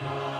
Amen.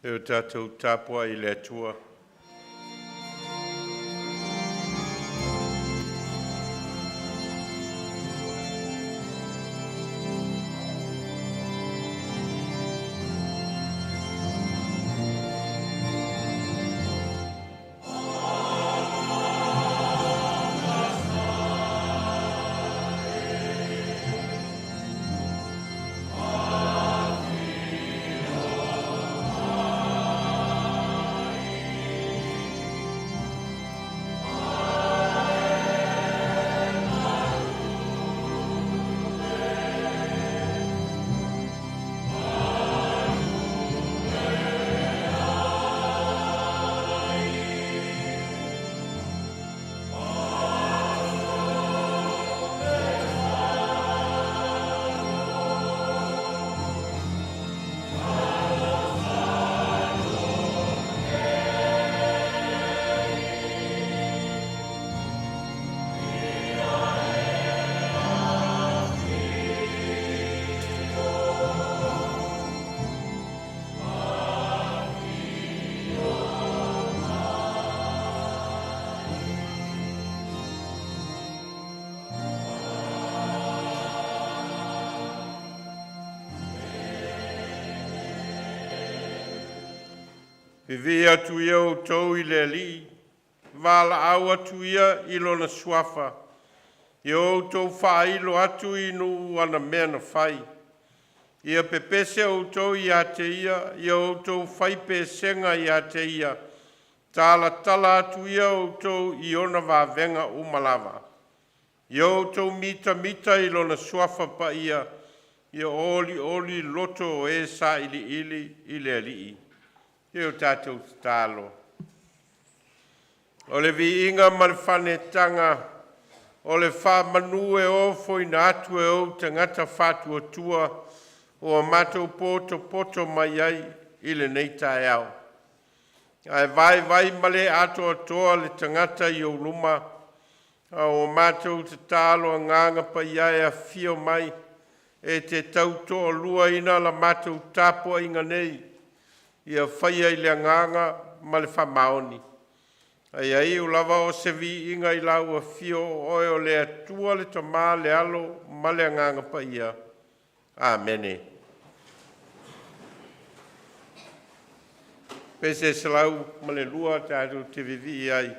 E o tātou tāpua I le atua. Vivi atu ia o tau I le li, Vailaau atu ia I lona suafa, I o tau whailo atu I nu ana mea na whai. Ia pepese o tau I a te ia o tau whaipe senga I a te ia, tala tala atu ia o tau I ona wavenga umalawa. Ia o tau mita mita I lona suafa pa ia oli loto o e sa ili I le alii. Ia o tātou tālo. O le vi inga malwhanetanga, o le wha manu e o foina atu e o tangata whātua tua, o a mātou poto mai ai I le nei tae au. Ai vai male ato atoa le tangata I o luma, o mātou te tālo a nganga pa iai a fio mai, e te tautoa lua ina la mātou tāpua inga nei, ia whaia I le nganga ma le whamaoni. Ai o lava o se vi inga I lau a fio oe o le atua le tama le alo ma le nganga pa ia. Amene. Pese se lau ma le lua tātou te vivi ai.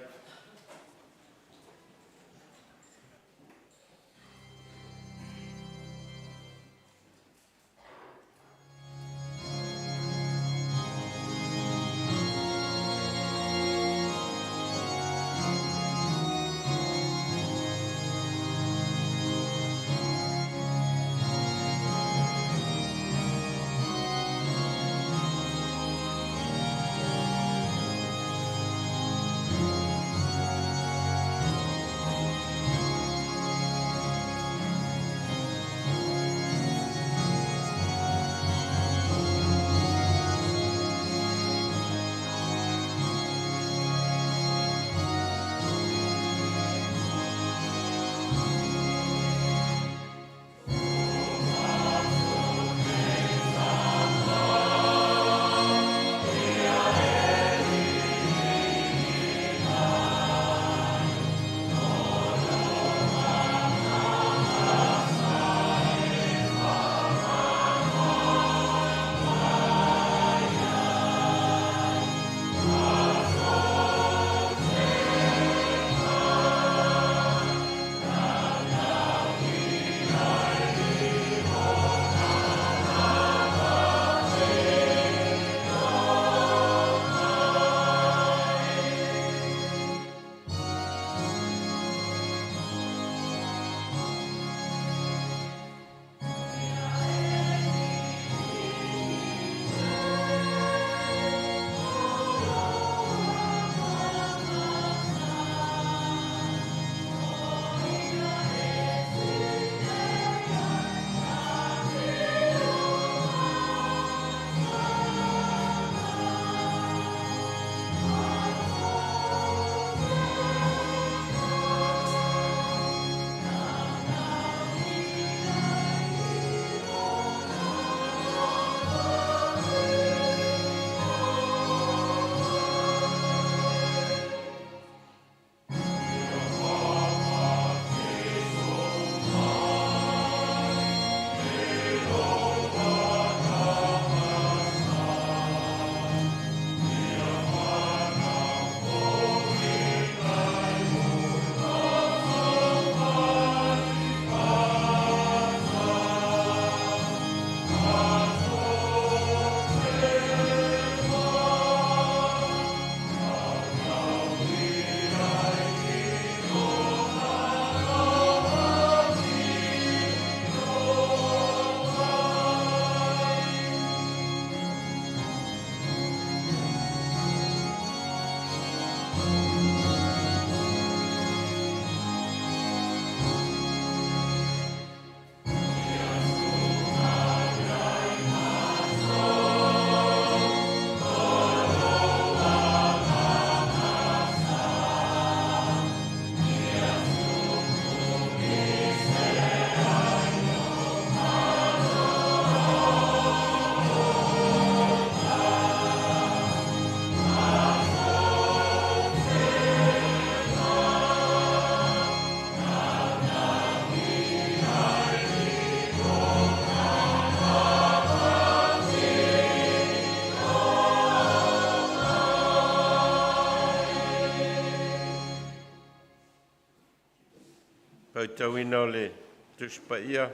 tauina o le tuspaia.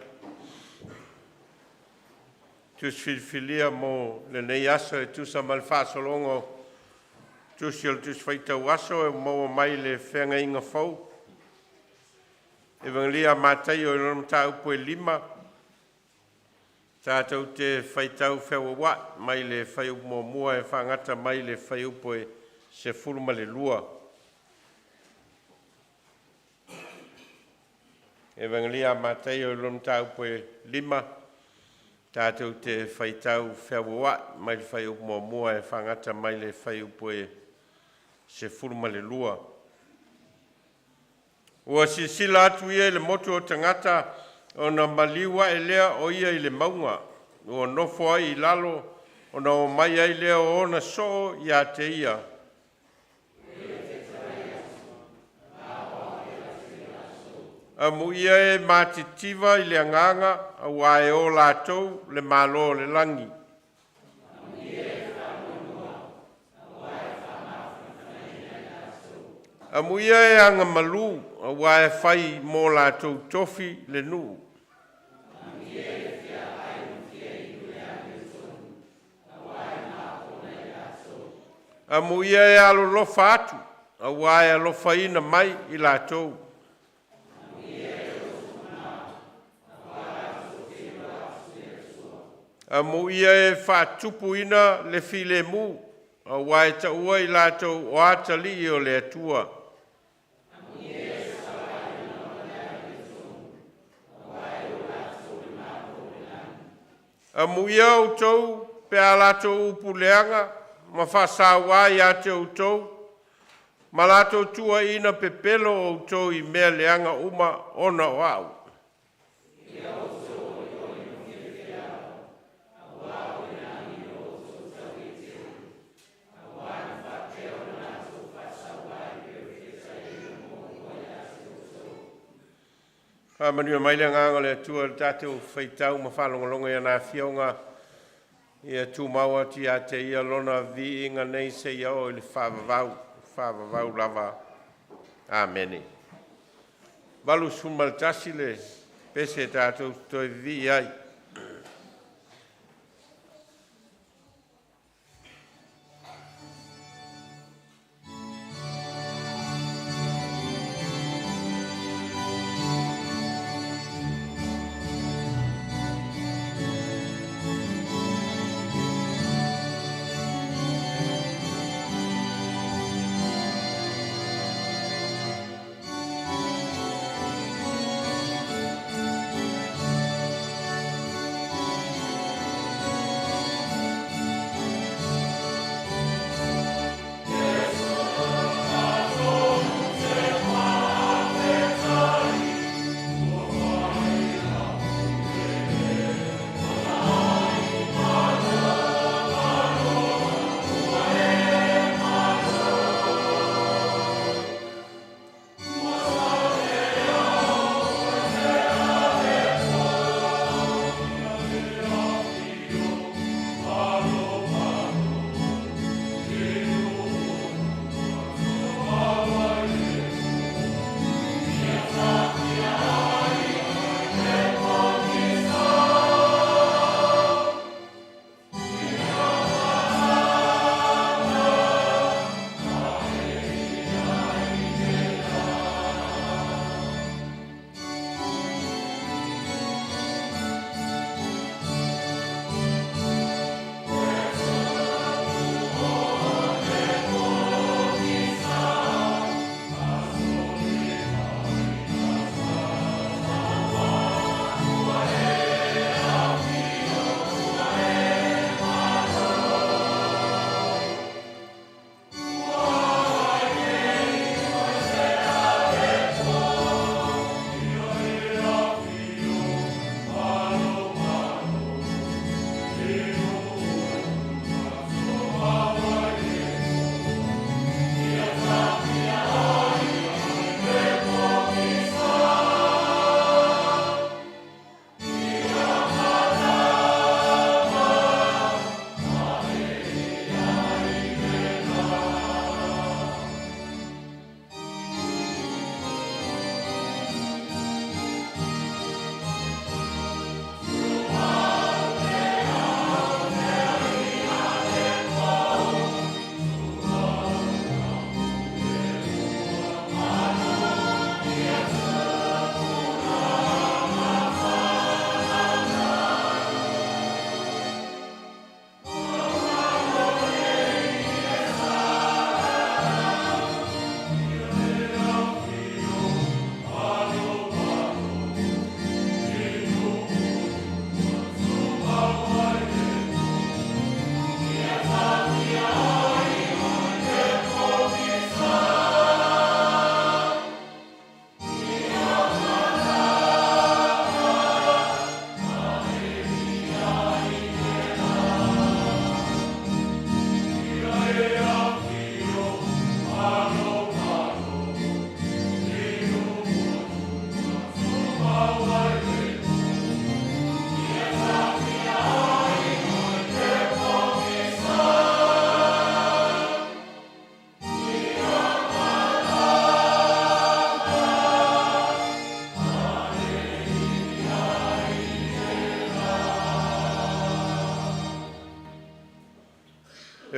Tusfilfilia mo le nei asa e tusa malfasolongo. Tusiol tusfaitau aso e mo mai le whenga inga fau. Evangelia matai o ilonam tau poe 5. Tātou te whaitau whewa wat mai le whaiu mua e whangata mai le whaiu poe se fulma le lua. Evangelia matai o ilonam tau poe 5. Tātou te whaitau whewa wat mai le whaiu mua e whangata mai le whaiu poe se fulma le lua. Ua sisila atu ia le motu o tangata o na maliwa e lea o ia i le maunga. Ua nofo ai i lalo o na o mai ai lea o na so ia te ia. A mu ia e matitiva i le anganga a wae o lātou le malo le langi. A muia e anga malu, a wae whai mō lātou tofi le nu. A muia e alo lofa atu, a wae alofa ina mai i lātou. A muia e whātupu ina le file mu, a wae ta ua i lātou o atali o le atua. A muia o tau pe a lātou upu leanga, ma whasāwā i a te o tau, ma lātou tua ina pepelo o tau i mea leanga uma ona o au. Manua mai le nganga le tua le tātou whaitau ma whalongolonga ia nā whionga ia tū maua ti a te ia lona vi inga nei se ia o le whāwavau lava. Āmene. Walu sumaltasi le pese tātou toi vi ai.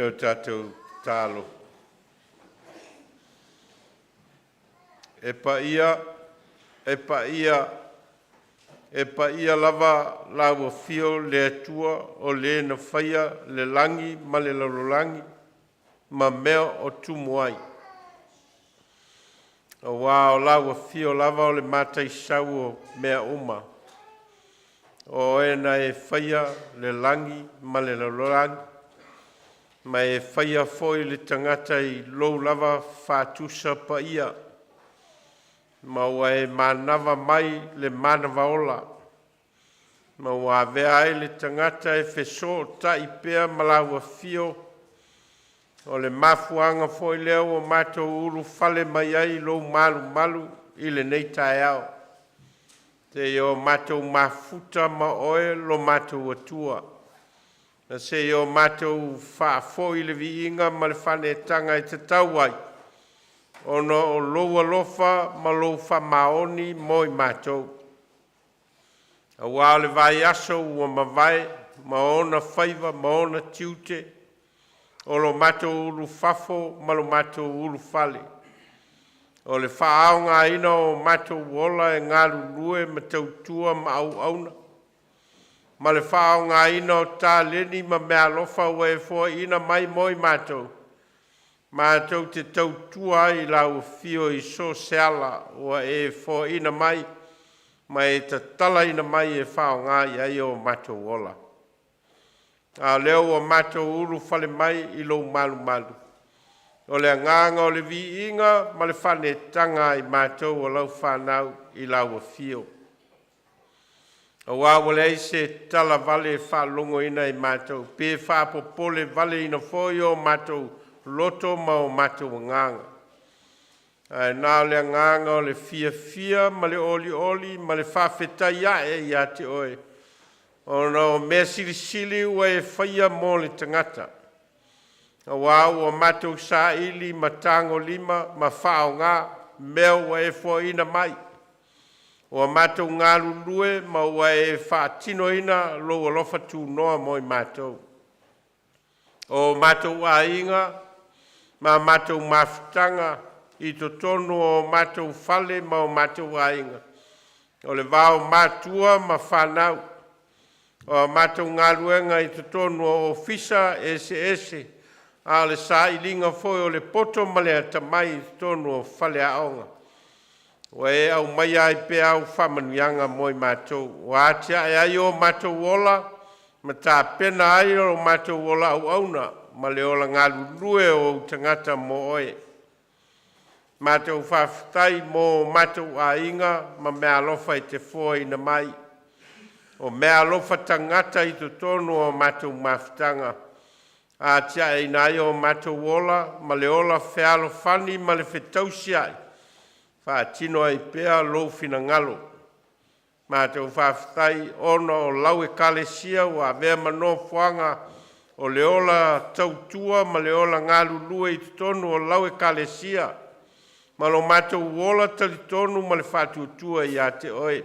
e o tātou tālo. E pa ia lava laua fio le atua o le na whaia le langi ma le laulangi ma mea o tumu ai. O wā o laua fio lava o le mātai sau o mea uma. O ena e whaia le langi ma le laulangi ma e whaia foi le tangata i lou lava whātusa pa ia. Ma ua e manava mai le manava ola. Ma ua vea ai le tangata e wheso ta i pea malaua fio. O le mafuanga foi leo o mātou uru fale mai ai lou malu i le nei tae au. Te o mātou mafuta ma oe lo mātou atua. Na se o mātou whaafo i le viinga ma le whane tanga i te tau ai. Ono o lou alofa ma lou whamaoni mo i mātou. A wā le vai aso ua mawai, ma ona whaiva, ma ona tiute, o lo mātou uru whafo, ma lo mātou uru whale. O le whaaonga ina o mātou wola e ngaru lue ma tautua ma au auna. Ma le whaaonga ina o tā leni ma mea lofa ua e fua ina mai mo i mātou. Mātou te tautua i lau fio i so seala ua e fo ina mai, ma e ta tala ina mai e whao ngā i ai o mātou ola. A leo o mātou uru whale mai i lou malu. O le nganga o le vi inga, ma le whane tanga i mātou o lau whanau i lau fio. O wāwale ai se tala vale whalongo ina i mātou, pe whapopole vale ina foi o mātou Lotu ma o mātou nganga. Nā le nganga o le fia, ma le oli, ma le whawhetai i a te oe. O no mea sili ua e whaia mō le tangata. A wāu o mātou sa ili, ma tango lima, ma whao ngā, mea ua e fua ina mai. O mātou ngā lulue, ma ua e whaatino ina, lo alofa tū noa mo i mātou. O mātou a inga, ma mātou mafutanga i to tonu o mātou whale ma o mātou ainga. O le vāo mātua ma whanau. O mātou ngāruenga i to tonu o ofisa ese. A le sa ilinga foi o le poto ma le atamai i to tonu o whale aonga. O e au mai ai pe au whamanuianga mo i mātou. O atia e ai o mātou ola, ma tā pena ai o mātou ola au auna. Ma le ola ngā lulue o tangata mo oe. Mātou whawhitai mō mātou a inga, ma mea alofa i te fua ina mai. O mea alofa tangata i to tonu o mātou mawhitanga. A tia e nai o mātou ola, ma le ola whialo whani, ma le whetausi ai. Whaatino ai pea lou whina ngalo. Mātou whawhitai ono o lau e kalesia o a vea mano fuanga o le ola tautua ma le ola ngā lulue i tonu o lau e kalesia. Ma lo mātou ola talitonu ma le whātuatua i a te oe.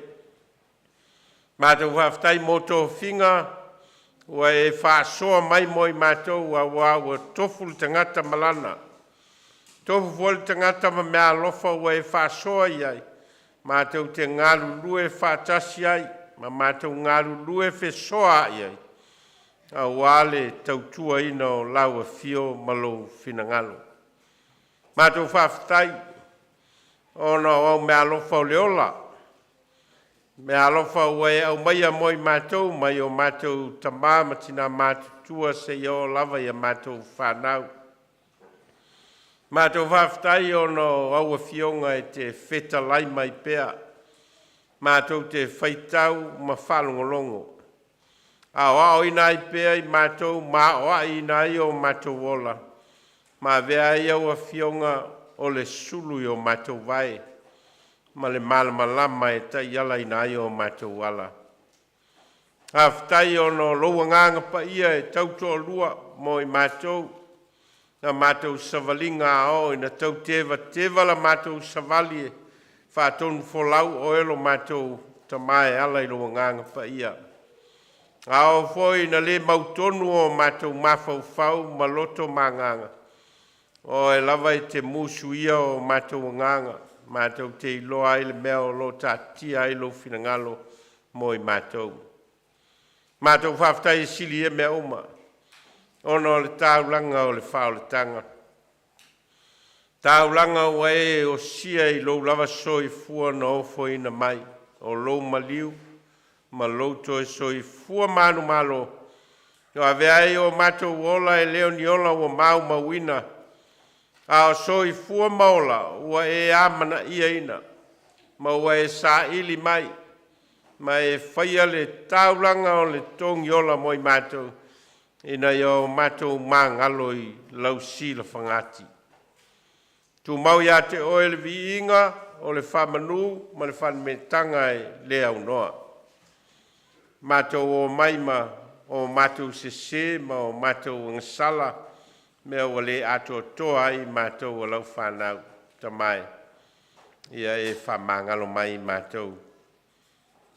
Mātou whawhitai moto whinga ua e whaasoa mai mo i mātou ua tofu le tangata malana. Tofu fo le tangata ma mea lofa ua e whaasoa i ai. Mātou te ngā lulue whaatasi ai, ma mātou ngā lulue whesoa i ai. A wale tautua ina o laua fio malo finangalo. Mātou whawhitai, ona o mea alofa o leola. Mea alofa ua e au maia moi mātou, mai o mātou tamā matina mātutua se o lava i a mātou whanau. Mātou whawhitai ona o aua fionga e te wheta lai mai pea. Mātou te whaitau ma whalongolongo. A o ina i pea i mātou, ma o ina i o mātou ola. Ma vea i au a fionga o le sulu i o mātou vai. Ma le malamalama e ta iala ina i o mātou ala. A whtai o no loua nganga pa ia e tauto lua mo i mātou. Na mātou savalinga o ina tau teva la mātou savali e. Whātonu folau o elo mātou tamae ala i loua nganga pa ia. Ao foi na le mautonu o mātou mawhauwhau ma loto manganga. O e lava i te musu ia o mātou nganga. Mātou te iloa i le mea o lo tātia i lo finangalo mo i mātou. Mātou whaftai i sili e mea uma. Ono o le tāulanga o le whao le tanga. Tāulanga o e o sia i lo lava so i fua na ofo ina mai. O lo maliu. Ma Lotu e so i fua manu malo. O aveai o mātou ola e leo ni ola o mau mawina. A o so i fua maola ua e amana ia ina. Ma ua e sa ili mai. Ma e whaia le taulanga o le tongi ola mo i mātou. Ina i o mātou mangalo i lau si la whangati. Tu mau ia te oe le vi inga o le whamanu ma le whanmetanga e lea unoa. Mātou o maima o mātou sese ma o mātou ngasala mea o le ato toa i mātou o lau whanau tamai. Ia e whamangalo mai mātou.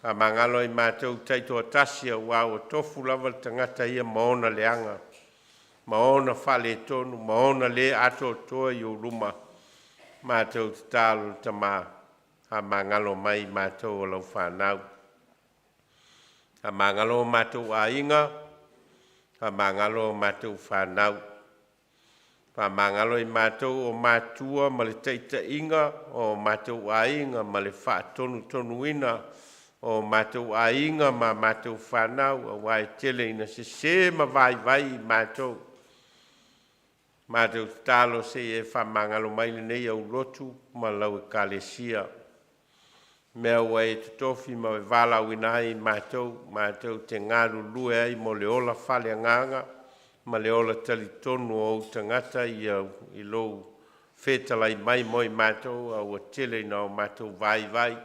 Whamangalo i mātou taito atasia wā o tofu lava tangata ia maona leanga. Maona whale tonu, maona le ato toa i o ruma. Mātou tālu tamā. Whamangalo mai mātou o lau whanau. Ha mangalo mātou a inga, ha mangalo mātou whanau. Ha mangalo i mātou o mātua ma le teita inga, o mātou a inga ma le whaatonu tonu ina, o mātou a inga ma mātou whanau, a wai tele ina se ma vai mātou. Mātou tālo se e whamangalo mai le nei au Lotu ma lau e kalesia. Mea ua e tutofi ma e Vailaau inai mātou te ngaru lue ai mo le ola whale nganga, ma le ola talitonu o tangata i lou whetalai mai moi mātou a ua tele na o mātou vai.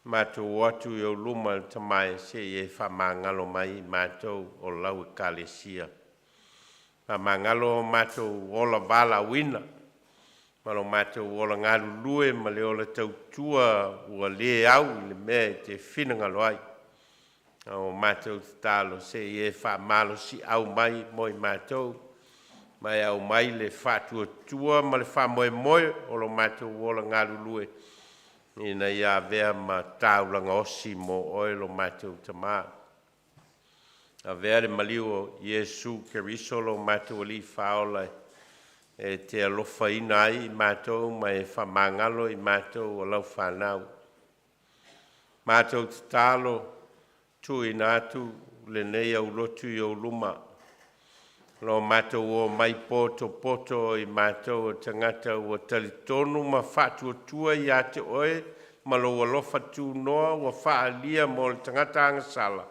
Mātou watu i o luma tamai se e whamangalo mai mātou o lau e kalesia. Whamangalo mātou ola Vailaau ina. Malo mātou ola ngaru lue ma le ola tautua ua le au le mea te whinangalo ai. O mātou tālo se e whamalo si au mai moi mātou. Mai au mai le whatua tua ma le whamoe o lo mātou ola ngaru lue. Ina ia vea ma taulanga osi mo oe lo mātou tamā. A vea le maliu o Iesu Keriso lo mātou ali whaolai. E te alofa ina ai i mātou ma e whamangalo i mātou o lau whanau. Mātou te tālo tu ina atu le nei au Lotu i au luma. Lo mātou o mai poto i mātou o tangata o talitonu ma whātua tua i ate oe ma lo alofa tu noa o whaalia mo le tangata angasala.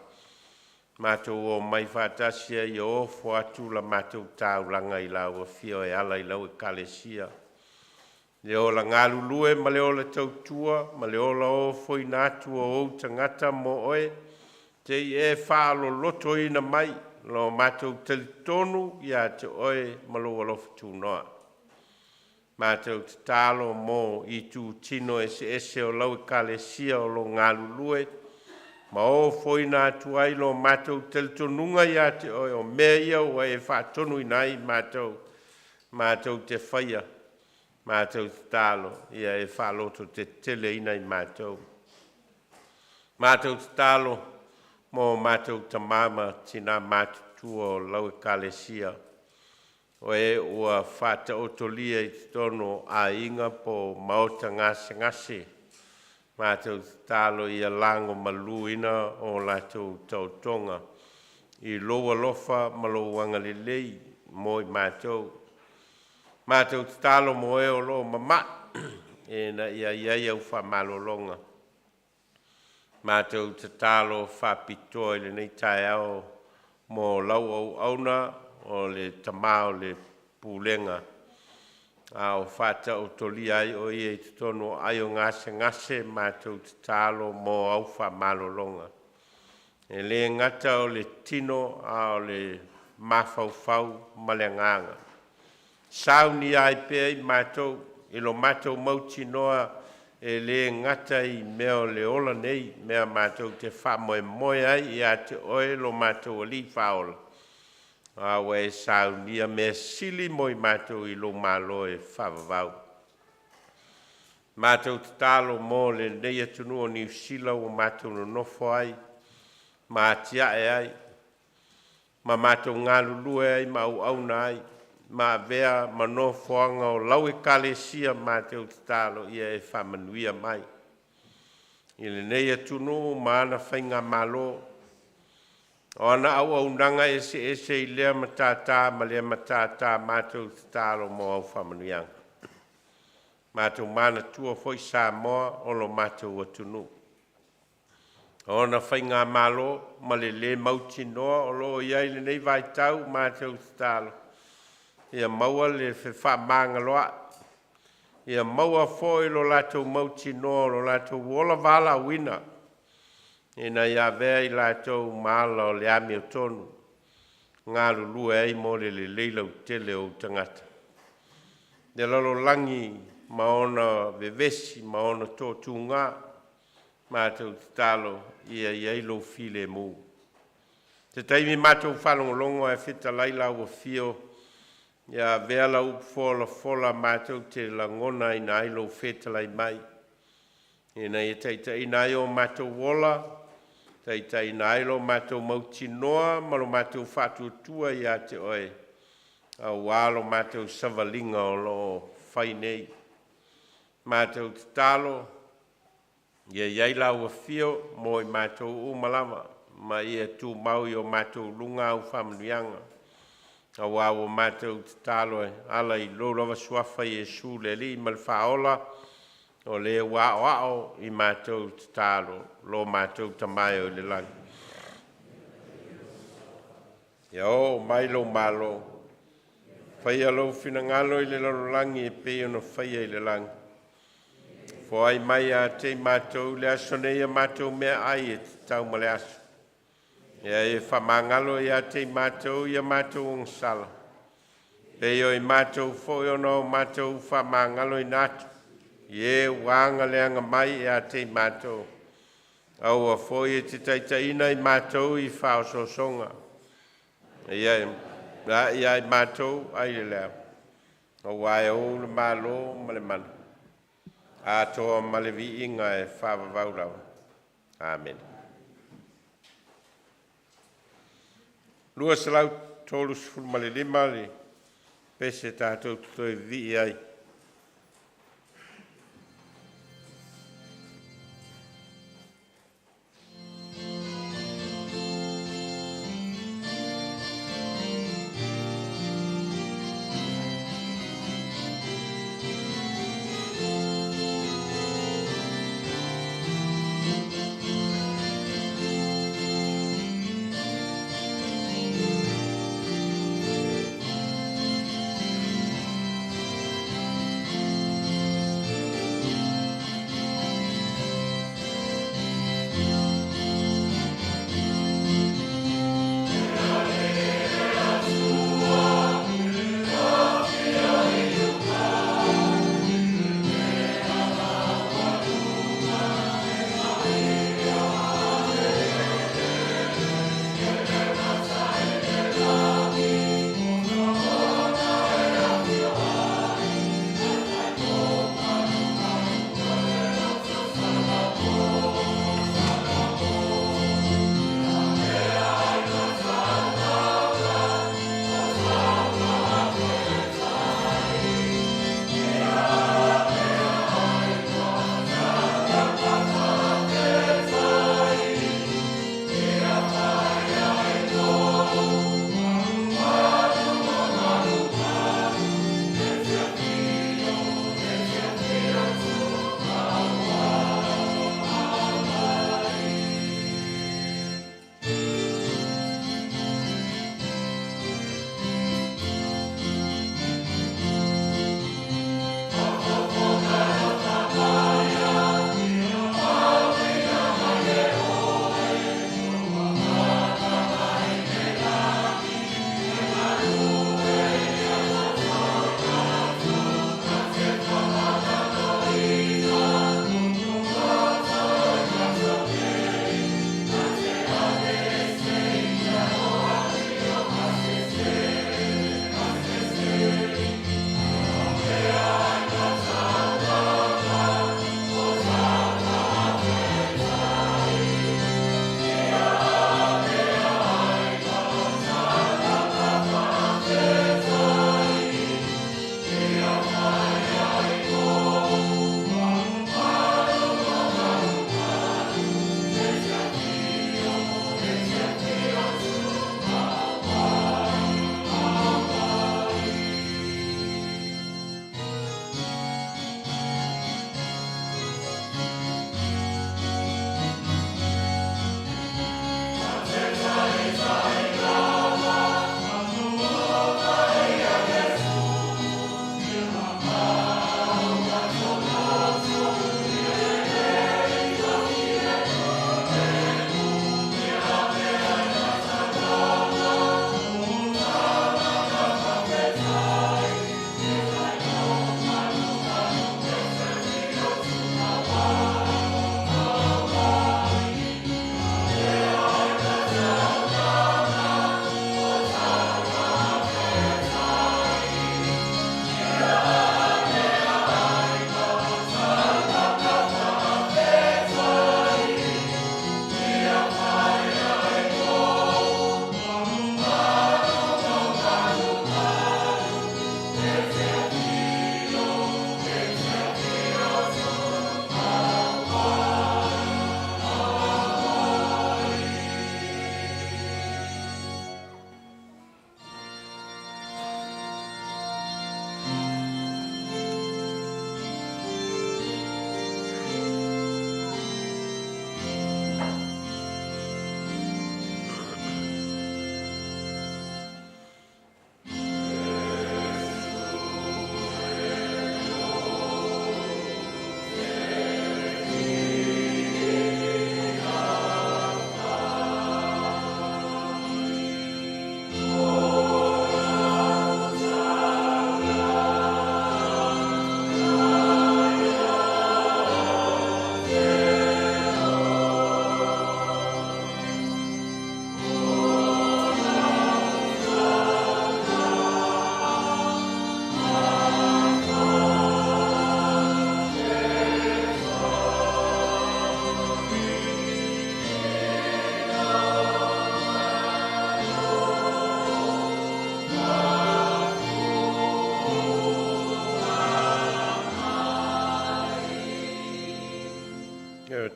Mātou o mai whātasia i ofo atu la mātou tāulanga i lau a whio e ala i lau e kalesia. Le ola ngālu lue ma le ola tautua, ma le ola ofo i nātu o ou tangata mo oe, te i e whaalo loto ina mai, lo mātou talitonu i a te oe ma lo alofa tū noa. Mātou te tālo mo i tū tino ese o lau e kalesia o lo ngālu lue, ma o foi na tuai lo mātou telitonunga ia te o mea ia o e whaatonu inai mātou te whaia, mātou te tālo, ia e whaaloto te tele inai mātou. Mātou te tālo, mo mātou ta mama tina mātutu o lau e kalesia. O e ua whata otolia i tono a inga po maota ngase. Mātou tālo i a lango maluina o lātou tautonga. I loa lofa malo wangalelei mo i mātou. Mātou tālo mo e o lo mama. E na ia iai au whamalolonga. Mātou tālo whapitoa i le nei tae au mo lau au auna o le tamao le pūlenga. A o whata o toli ai o i e tutono ai o ngase mātou te tālo mo au whamalolonga. E le ngata o le tino a o le mawhauwhau maleanganga. Sauniga ai pea i mātou, i lo mātou mauti noa e le ngata I mea o le ola nei, mea mātou te wha moe moe ai, ia te oe lo mātou li whaola. Awa e Sauniga mea sili moi mātou I lo malo e whavavau. Mātou te talo mō le nei atunu o New Zealand o mātou no nofo ai, ma atia e ai, ma mātou ngā lulue ai, ma au au na ai, ma vea ma nofo anga o lau e kalesia mātou te talo ia e whamanuia mai. I le nei atunu ma ana whainga malo, o ana au au nanga ese I lea matata, ma lea matata mātou te talo mo au whamanuianga. Mātou mana tua foi sa moa o lo mātou atunu. O na whainga malo, ma le mauti noa o lo iai le nei vai tau mātou te talo. Ia maua le wha maanga loa. Ia maua foi lo latou mauti noa lo latou wola vala wina. Ina ia vea I latou maala o le ami o tonu. Ngā lulua ei mo le leila u tele o tangata. Le lalo langi maona vevesi, maona tōtunga, mātou te talo ia lo file mu. Te taimi mātou whalongolongo e whita laila ua fio, ia veala fola mātou te langona I nā ilo whita lai mai. Ina ia teita ina o mātou wola, teita ina ilo mātou mauti noa, malo mātou whātua ia te oe. A wālo mātou savalinga o lo whainei. Mātou te talo, ia la ua fio, mo I mātou umalawa, ma ia tū mau I o mātou lunga au whamanuianga. A wāo mātou te talo e, ala I lo rawa suafa Iesu le li, ma le whaola, o le wao I mātou te talo, lo mātou tamai o le langi. Ia o, mai lo malo, whaia lo finangalo I le langi e peo no whaia I le langi. Fo ai mai a te mātou le aso nei a mātou mea ai e te tau ma le aso. Ia e whamangalo I a te mātou I a mātou ngsala. Peo I mātou whoiono mātou whamangalo I nātu. Ie wanga leanga mai I a te mātou. Au a foi e te taitaina I mātou I whaososonga. Ia I mātou ai le leo. O wae o le malo ma le mana. A toa malevi inga e whawavau rau. Amen. Lua salau tolu sifuru male lima li pese tātou tutoi vi ai.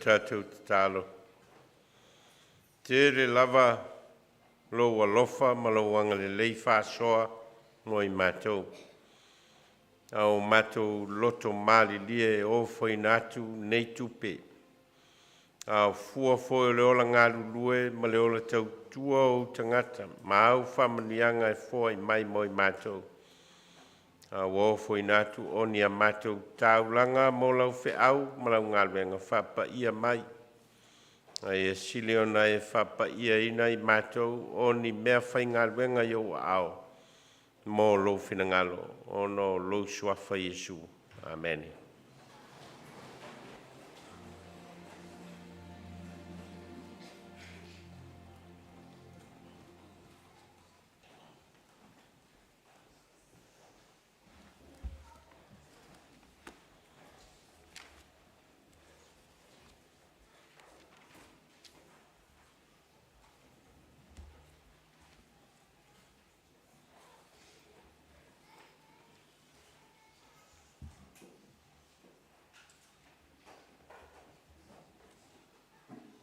tātou te tālo. Te re lava lo alofa ma lo wanga le lei whāsoa mo i mātou. Au mātou loto mali lie o foi natu nei tupe. Au fua foi le ola ngā lulue ma le ola tau tua o tangata. Ma au whamanianga e foi mai mo i mātou. Au o foi natu o ni a mātou taulanga mo lau fe au ma lau ngā luenga whapa ia mai. Ai e sili ona e whapa ia ina i mātou o ni mea whai ngā luenga i o au. Mo lo fina ngalo, o no lo suafa Yesu. Amen.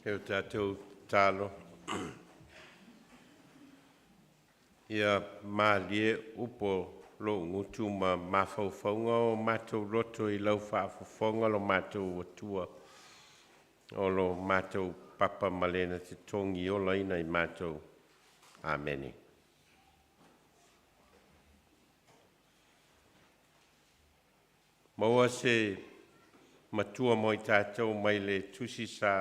Keu tātou tālo. Ia mā lie upo lo ngutu ma mawhauwhaunga o mātou roto i lau whaafafonga lo mātou atua. O lo mātou papa malena te tongi o laina i mātou. Ameni. Maua se matua mo i tātou mai le tusi sa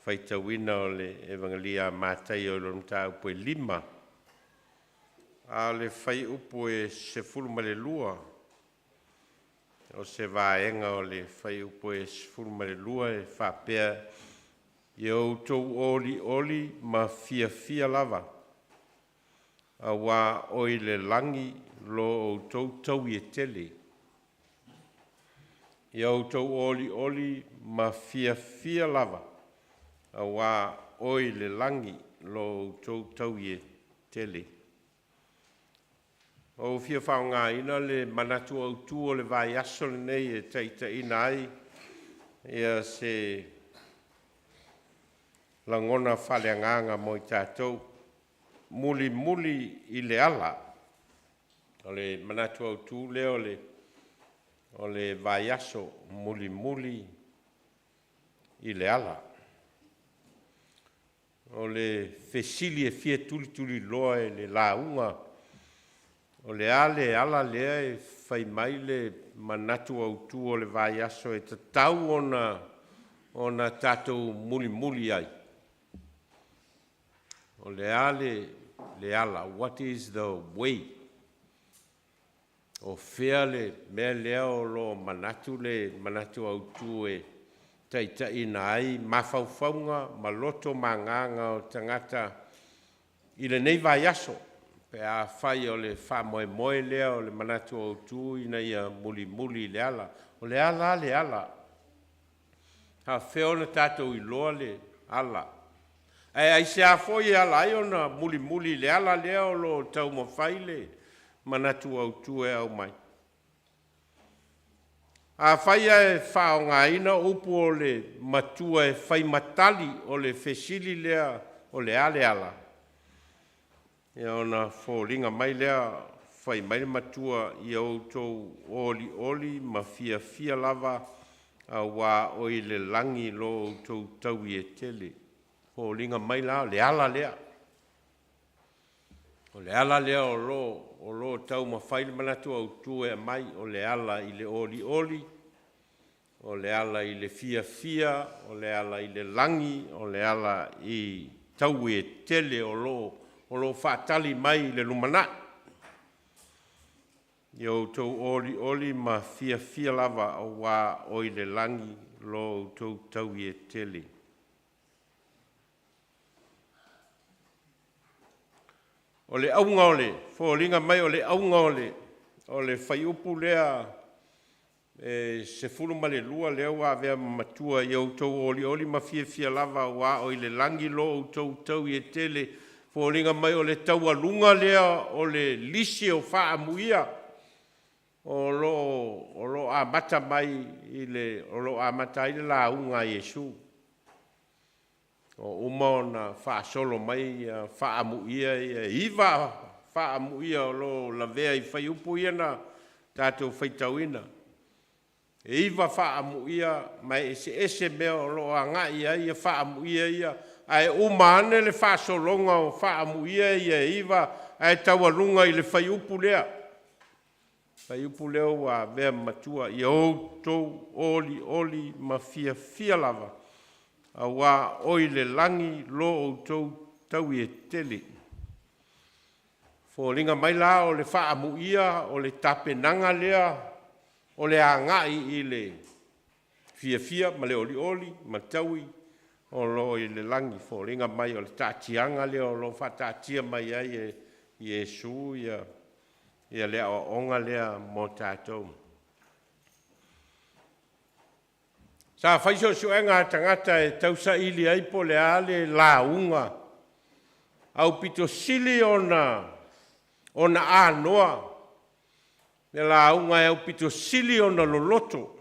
faita wina o le evangelia mātai o lom tā upo e 5. A le fai upo e se fulma le lua. O se vaenga o le fai upo e se fulma le lua e whapea i o tau oli ma fia lava. A wā oi le langi lo o tau i e tele. I o tau oli ma fia lava. A wā oi le langi lo tau i e tele. O fia whao ngā ina le manatu au tu o le vai aso le nei e teita ina ai. Ia se langona whale nganga mo i tātou. Muli i le ala. O le manatu au tu leo o le vai aso muli i le ala. O le fesili e fia tuli loa e le launga. O le ala lea e whai mai le manatu au tu o le vai aso e tatau ona tātou muli ai. O le ala, what is the way? O fea le mea lea o lo manatu au tu e taita ina ai, mawhauwhaunga, maloto manganga o tangata i le nei vai aso. Pe a whai o le wha moe lea o le manatu o tu ina ia muli le ala. O le ala. Ha whiona tātou i loa le ala. Ai se a foi ala ai ona muli le ala lea o lo tau mo whai le manatu o tu e au mai. A whaia e whao ngā ina upu o le matua e whai matali o le fesili lea o le ala. Ia ona fōringa mai lea whai mai le matua i autou oli ma fia lava a wā oi le langi lo autou tau i e tele. Fōringa mai la le ala lea. O le ala lea o lo tau ma whai le manatu au tu e mai o le ala i le oli. O le ala i le fia, o le ala i le langi, o le ala i tau e tele o lo whaatali mai i le lumana. I o tau oli ma fia lava o wā o i le langi lo tau e tele. O le aunga ole, fōringa mai o le aunga o le whaiupu lea se fulu ma le lua lea wā vea matua i autou oli ma fia lava wā o i le langi lo autou tau i e tele. Fōringa mai o le taualunga lea o le lisi o wha amuia. O lo a mata mai i le o lo amata i le launga Iesu. O uma na whaasolo mai, whaamuia iwa whaamuia o lo la vea i whaiupu ia na tātou whaitauina. E iwa whaamuia mai ese mea o lo a ngai ia whaamuia ia. Ai uma ane le whaasolonga o whaamuia ia iwa ai taualunga i le whaiupu lea. Whaiupu leo wa vea matua i outou oli ma fia lava. A wā oi le langi lo outou tau i tele. Fōringa mai la o le whaamuia, o le tapenanga lea, o le angai i le fia ma le oli ma taui o lo i le langi. Fōringa mai o le tātianga lea o lo whatatia mai ai e Iesu ia lea o onga lea mo tātou. Sa whaiso suenga tangata e tausa ili ai po le ale la unga. Au pito sili ona anoa. Le la unga e au pito sili ona lo loto.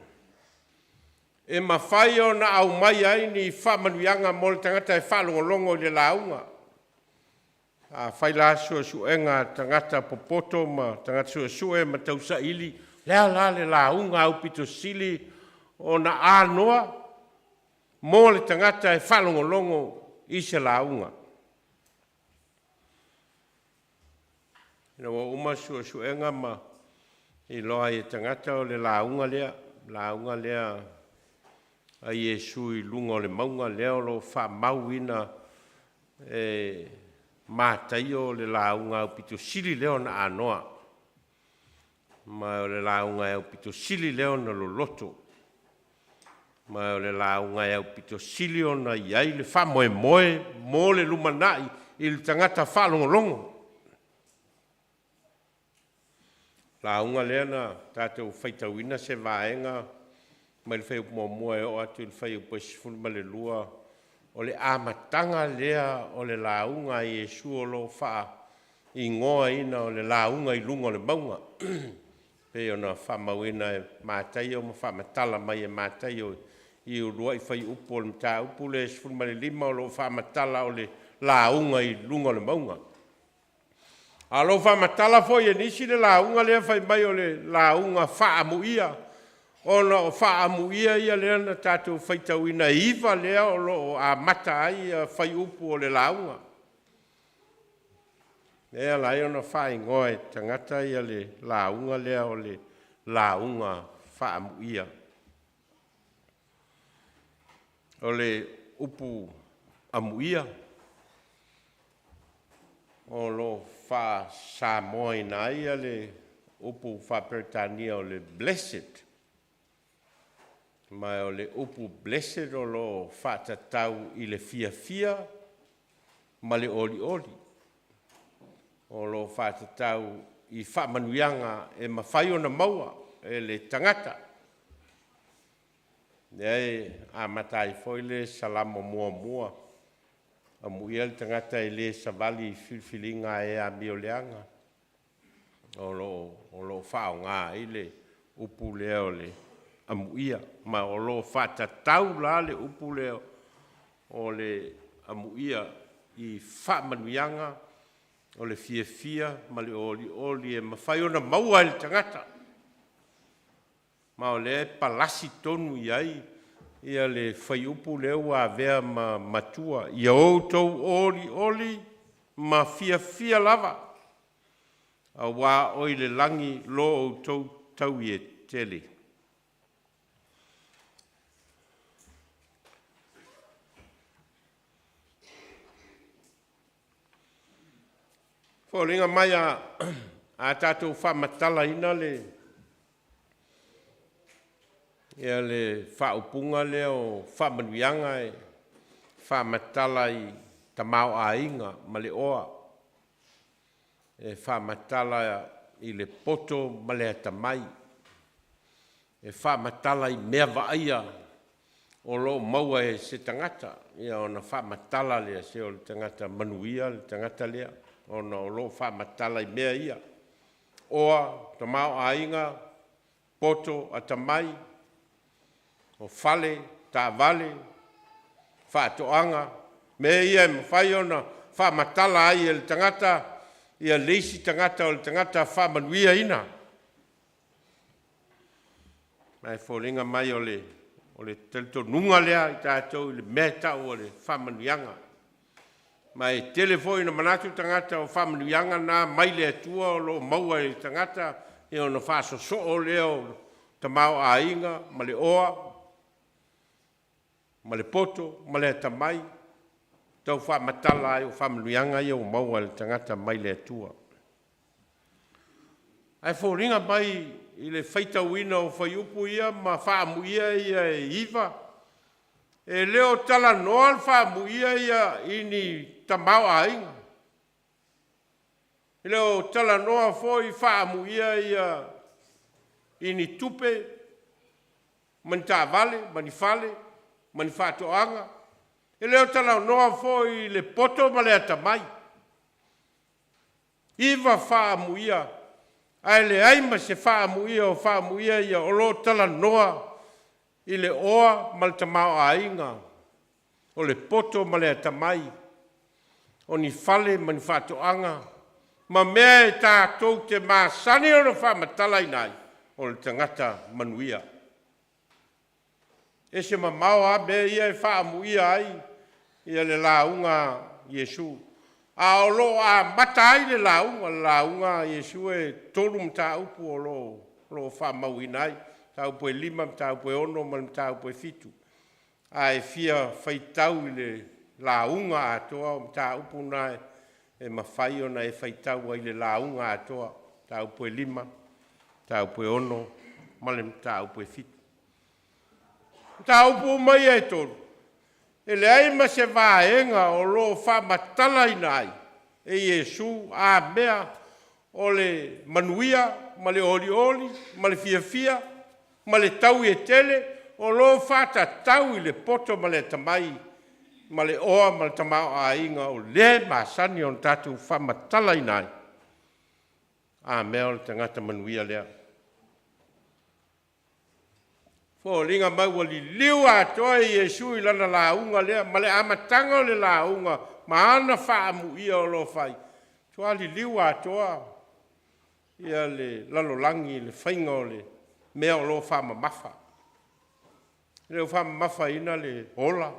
E mawhai ona au mai ai ni whamanuianga mo le tangata e whalongolongo le la unga. A whai la suenga tangata popoto ma tangata sue ma tausa ili. Lea la le la unga au pito sili ona anoa mo le tangata e whalongolongo i se launga. Ina wa uma suenga ma i loa i tangata o le launga lea a Iesu i lunga o le maunga lea o lo wha mauina e mātai o le launga o pito sili leo na anoa. Ma o le launga e o pito sili leo na lo loto. Ma o le launga e au pito sili ona iai le wha moe mo le lumanai i le tangata whalongolongo. Launga lea na tātou whaitauina se vaenga mai le whaiupu mua e o atu le whaiupu esifunu ma le lua o le amatanga lea o le launga i Iesu o lo wha i ngoa ina o le launga i lunga o le maunga. Pe ona wha mauina e mātai o ma wha matala mai e mātai o i urua i whai upo o le mta upu le esifunu ma le lima o lo wha matala o le launga i lunga o le maunga. A lo wha matala fo i nisi le launga lea whai mai o le launga whaamuia. Ona o whaamuia ia lea na tātou whaitauina iwa lea o lo a mata ai whai upu o le launga. Lea lai ona whai ngoe tangata ia le launga lea o le launga whaamuia. O le upu amuia. O lo wha Samoa ina ia le upu wha Peritania o le blessed. Mai o le upu blessed o lo wha tatau i le fia ma le oli. O lo wha tatau i wha manuianga e mawhai ona maua e le tangata. Nei a matai foi le salamo mua. A muia le tangata i le savali filfilinga e a mioleanga. O lo whao ngā i le upu leo le a muia. Ma o lo whata tau la le upu leo o le a muia i whamanuianga o le fia ma le oli e mawhai ona maua le tangata. Ma o le palasi tonu iai ia le whai upu leo a vea ma matua. Ia outou oli ma fia lava. A wā oi le langi lo outou tau i e tele. Fōringa mai a tātou whamatala ina le ia le whaupunga leo whamanuianga e whamatala i tamau a inga ma le oa. E whamatala i le poto ma le atamai. E whamatala i mea vaia o lo maua e se tangata. Ia ona whamatala lea se o le tangata manuia, le tangata lea. Ona o lo whamatala i mea ia. Oa, tamau a inga, poto, atamai. o fale, ta vale, whaatoanga, me ia mawhai ona whamatala ai e le tangata, ia leisi tangata o le tangata whamanuia ina. Mai fōringa mai o le teltonunga lea i tātou i le mea tau o le whamanuianga. Mai telefoi na manatu tangata o whamanuianga nā mai le atua o lo maua i tangata i ona whaso so o leo ta mau a inga, ma le oa, ma le poto, ma le tamai, tau whamatala ai o whamanuianga i o maua le tangata mai le atua. Ai fōringa mai i le whaitauina o whaiupu ia ma whaamuia ia e iwa. E leo tala noa whaamuia ia ini tamau a inga. E leo tala noa foi whaamuia ia ini tupe, mani tā vale, mani fale, mani whātoanga. E leo tala noa foi le poto ma le atamai. Iwa whaamuia. Ai le aima se whaamuia o whaamuia ia o lo tala noa i le oa ma le tamau a inga. O le poto ma le atamai. O ni fale ma ni whātoanga. Ma mea e tātou te māsani o na whaamatala inai o le tangata manuia. E se mamau a mea ia e whaamuia ai ia le launga Iesu. A o lo a matai le launga Iesu e tolu mta upu o lo whamau inai. Ta upu e 5, ta upu e 6, ma ta upu e 7. A e fia whaitau i le launga atoa o mta upu nai e mawhai ona e whaitau i le launga atoa. Ta upu e 5, ta upu e 6, ma le ta upu e 7. Ta upu mai e tolu. E le aima se vaenga o lo whamatala inai e Iesu a mea o le manuia, ma le oli, ma le fia, ma le tau e tele, o lo whatatau i le poto ma le tamai, ma le oa ma le tamau a inga o le masani on tatu whamatala inai. A mea o le tangata manuia lea. Fo ringa maua li liu atoa i Iesu i lana launga lea, ma le amatanga o le launga, ma ana whaamuia o lo whai. Tua li liu atoa, ia le lalolangi, le whainga o le mea o lo whaamamafa. Leo whaamamafa ina le ola,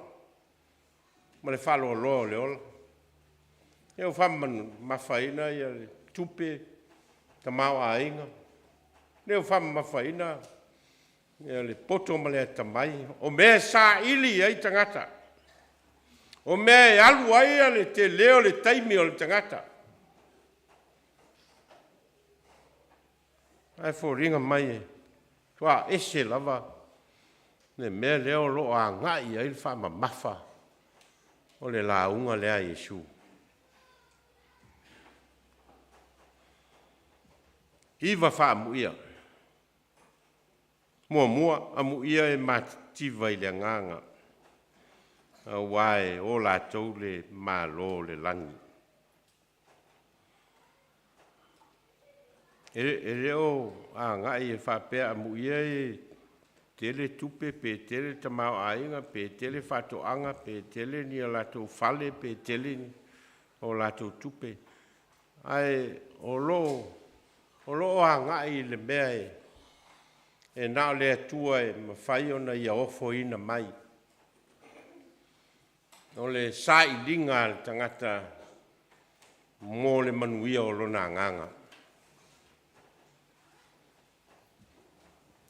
ma le whalo loa o le ola. Leo whaamamafa ina ia le tupe, tamau a inga. Leo whaamamafa ina ia le poto ma le tamai, o mea sa ili ai tangata. O mea e alu ai le te leo le taimi o le tangata. Ai fo ringa mai e, tua ese lava, le mea leo lo a ngai ai le whaama mafa, o le launga lea Iesu. Iwa whaamuia. Mua amuia e mativa i le nganga. A wae o lātou le malo le langi. E reo a ngai e whapea amuia e tele tupe, pe tele tamau ainga, pe tele whatoanga, pe tele ni a lātou fale, pe tele ni o lātou tupe. Ai o lo a ngai le mea e nao le atua e mawhai ona ia ofo ina mai. O le sai linga le tangata mō le manuia o lona nganga.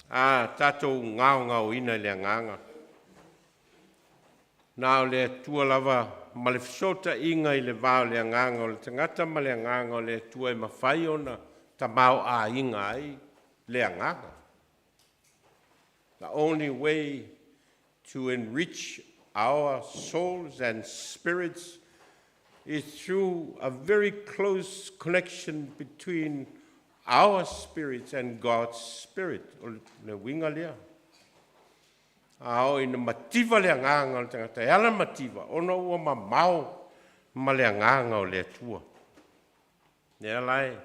A tātou ngao ina le nganga. Nao le atua lava ma le fisota inga i le vao le nganga o le tangata ma le nganga o le atua e mawhai ona tamau a inga ai le nganga. The only way to enrich our souls and spirits is through a very close connection between our spirits and God's spirit. Le winga lea. Ao ina mativa le nganga o tangata. E ala mativa. Ono ua mamau ma le nganga o le atua. Ne alai.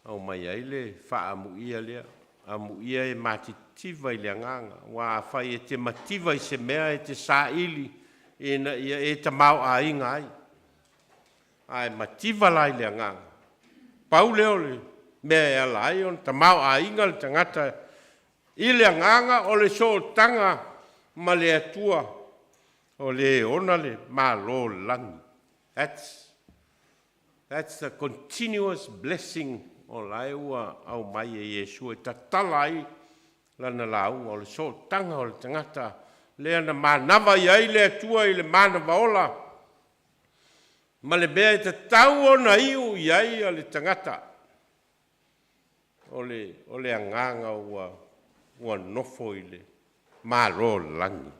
Au mai ai le whaamuia lea. Amu ia e matitiva i le anganga. Wa fai e te mativa i se mea e te saili e te mau a inga ai. Ai mativa lai le anganga. Pau leo le mea e ala ai on, te mau a inga le tangata i le anganga o le so tanga ma le atua o le ona le malo langi. That's the continuous blessing o lai ua au mai e Yesu e tatala ai lana launga o le so tanga o le tangata le ana manava i ai le atua i le manava ola ma le bea e te tau o na iu i ai a le tangata o le anganga ua nofo i le malo langi.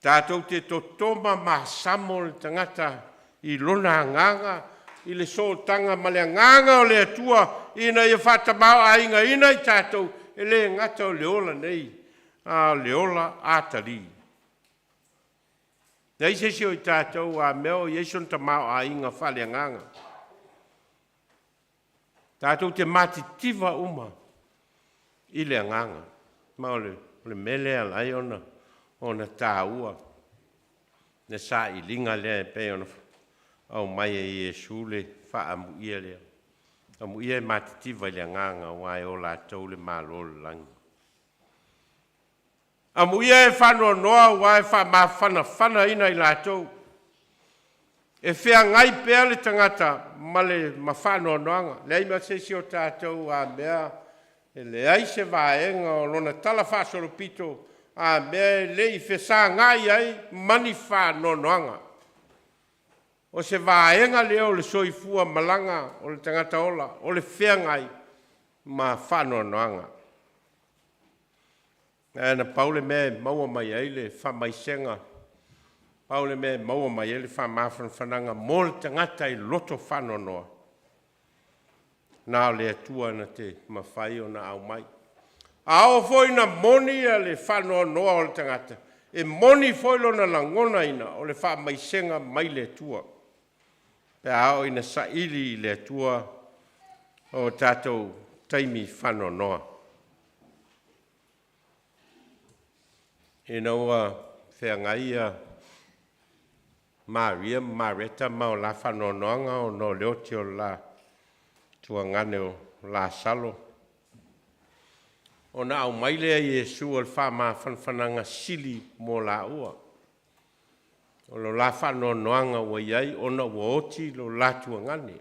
Tātou te totoma mahasamo le tangata i lona anganga i le sotanga ma le anganga o le atua ina ia whatamau a inga ina i tātou e le ngata o le ola nei a le ola atari. Nei se sio i tātou a meo ieson tamau a inga whale anganga. Tātou te matitiva uma i le anganga. Ma o le mele alai ona tāua. Ne sa i linga lea e pe ona au mai e Yesu le wha amu ia lea. Amu ia e matitiva i le anganga wai o la tau le malo le langi. Amu ia e whanua noa wai wha mawhana ina i la tau. E whea ngai pēr le tangata ma le mawhanua noanga. Lei ma se si o tātou a mea e le aise vaenga o lona tala whasoro pito a mea le i whesa ngai ai mani whanua noanga. O se vaenga leo le soifua malanga o le tangata ola, o le whengai ma whanua noanga. Na paule me maua mai eile whamaisenga, paule me maua mai eile whamawhananga mo le tangata i loto whanua noa. Nā le atua na te mawhai o na au mai. Ao foi na moni a le whanua noa o le tangata. E moni foi lo na langona ina o le whamaisenga mai le atua. Pe ao ina saili le atua o tātou taimi whanau noa. E naua whea ngaia Maria Mareta mau la whanau noanga o no leoti o la tua ngane o la salo. O na au maile a Yesu o le whama whanwhananga sili mo la ua. O lo la whanau noanga wa iai o na ua oti lo la tua ngane.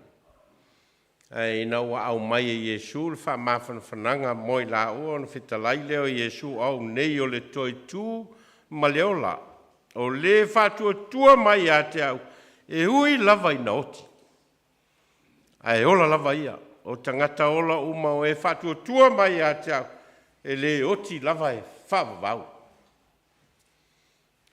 E na ua au mai e Yesu le whama whanwhananga moi la ua o na whitalai leo Yesu au nei o le toi tū ma leo la. O le whatua tua mai a te au e hui lava ina oti. Ai ola lava ia. O tangata ola uma o e whatua tua mai a te au e le oti lava e whavavau.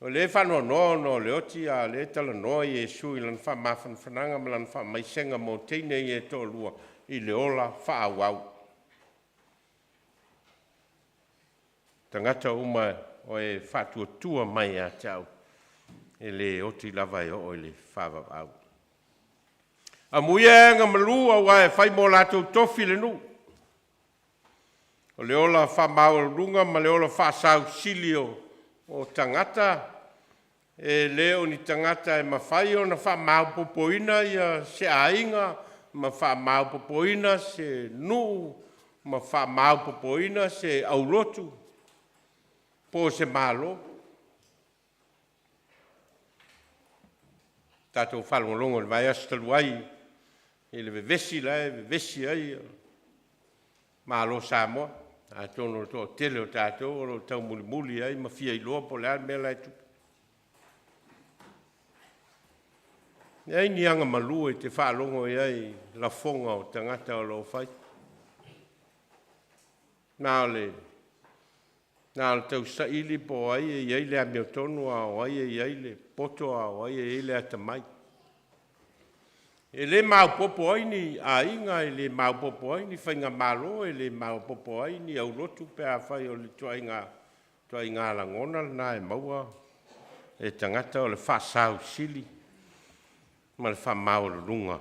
O le whanua noa no le oti a le tala noa Yesu i lan whanwhananga ma lan whamaisenga mo teine i e tō lua i le ola whaawau. Tangata uma o e whatua tua mai a te au e le oti lava e o le whavavau. A muia nga malu a wae whai mo lātou tofi le nu. O le ola whamau runga ma le ola whasau silio o tangata. E leo ni tangata e mawhai o na whamau popoina ia se ainga, ma whamau popoina se nu, ma whamau popoina se aulotu. Po se malo. Tātou whalongolongo le vai astalu ai. E le vesi lai, vesi ai. Malo Samoa. A tono to tele o tātou, o tau muli muli ai, ma fia i loa po le al mea lai tupu. Ai ni anga malu e te whalongo i ai la fonga o tangata o lo whai. Nā le tau saili po ai e iai le amio tonu a o ai e iai le poto a o ai e iai le atamai. E le mau popo ai ni a inga e le mau popo ai ni whainga malo e le mau popo ai ni au lotu pe a whai o le tua inga langona na e maua e tangata o le whasau sili ma le whamau le runga.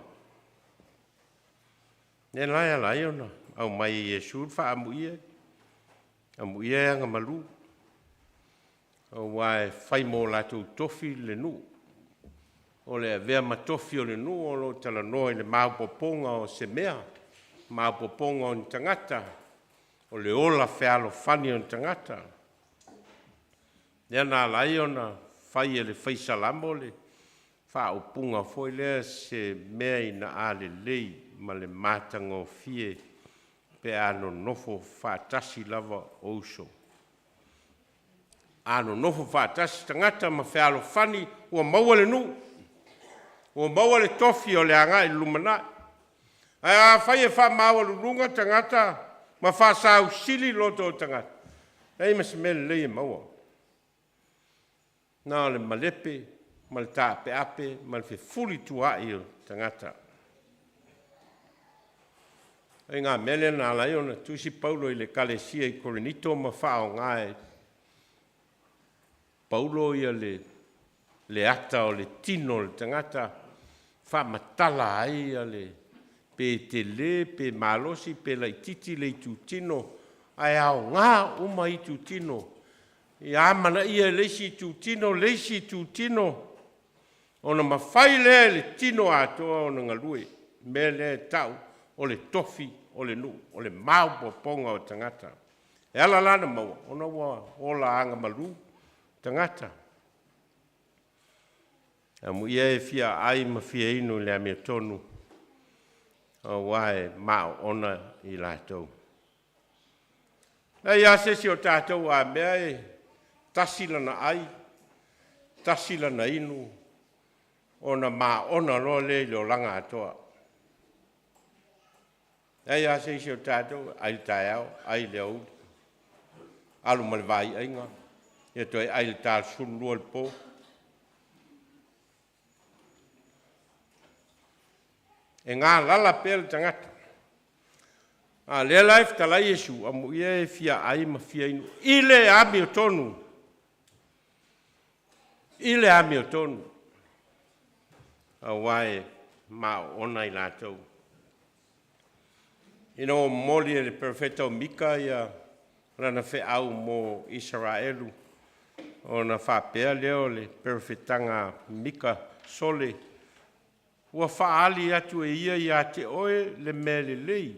Ne lai ona au mai Yesu fa amu ia nga malu au wai fai mo la tu tofi le nu o le vea matofi o le nu o lo tala noi le maupoponga o se mea maupoponga o tangata o le ola fealo fani o tangata Nena lai ona fai ele fai salamo le fa upunga foi le se mea ina ale lei ma le matango fie pe ano nofo fa tasi lava ouso. Ano nofo fa tasi tangata ma fealo fani ua maua le nu. Ua maua le tofi o le anga i lumana. Ai fai e fa maua lulunga tangata ma fa sa usili loto o tangata. Ei ma se mele lei e maua. Nā le malepe, ma le tāpe ape, ma le fefuli tuai o tangata. Ei ngā mele nā lai ona tusi Paulo i le kalesia i Korinito ma whao ngai. Paulo ia le ata o le tino le tangata, wha matala ai a le pe te le, pe malosi, pe laititi le i tu tino, ai au ngā uma i tu tino. Ia mana ia leisi tu tino. Ona mawhai lea le tino atoa o nga lue. Me le tau o le tofi, o le nu, o le mau ponga o tangata. E ala lana maua, ona wa ola anga malu tangata. Amu ia e fia ai ma fia inu le amia tonu. O wae mao ona i lātou. Ei asesi o tātou a mea e. Tasila na ai, tasila na inu, ona ma ona lo le langa atoa. Ei a se o tātou, ai tāiao, ai leo, alu malvai ainga, e toi ai tā sunlua le po. E ngā lala pēle tangata. A le laif tala Yesu, amu ia e fia ai ma fia inu, ile ami o tonu. Ile ami o tonu. A wae ma ona i lātou. Ino moli e le perfeto Mika ia rana fe au mo Israelu. Ona whapea leo le perfetanga Mika sole. Ua whaali atu e ia te oe le mele lei.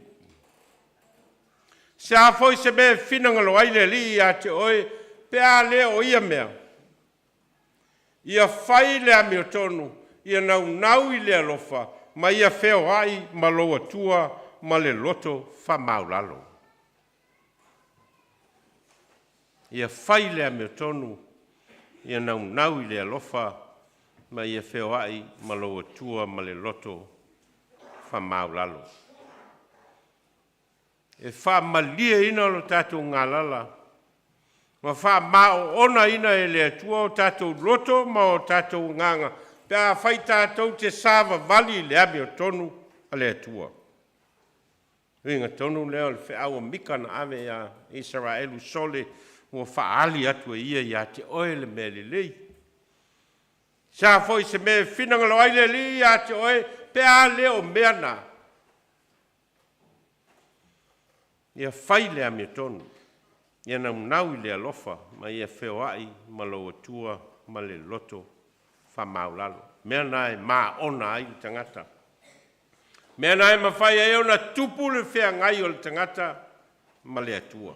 Se a foi se me finangalo aile li ia te oe pea leo ia mea. Ia fai le ami o tonu, ia nau i le alofa, ma ia feo ai ma loa tua ma le loto fa maulalo. Ia fai le ami o tonu, ia nau i le alofa, ma ia feo ai ma loa tua ma le loto fa maulalo. E fa malia ina lo tātou ngalala, ma wha mao ona ina e lea tua o tātou loto ma o tātou nganga. Pea whai tātou te sāwa vali le ami o tonu a lea tua. Inga tonu leo le whaau o Mika na ame a Israelu sole mo whaali atu e ia te oe le me le lei. Sa foi se me finangalo ai le li ia te oe pea leo mea na. Ia whai le ami o tonu. Ia nau i le alofa, ma ia wheo ai, ma loa tua, ma le loto, wha maulalo. Mea nai ma ona ai le tangata. Mea nai ma whai ai ona tupu le whea ngai o le tangata, ma le atua.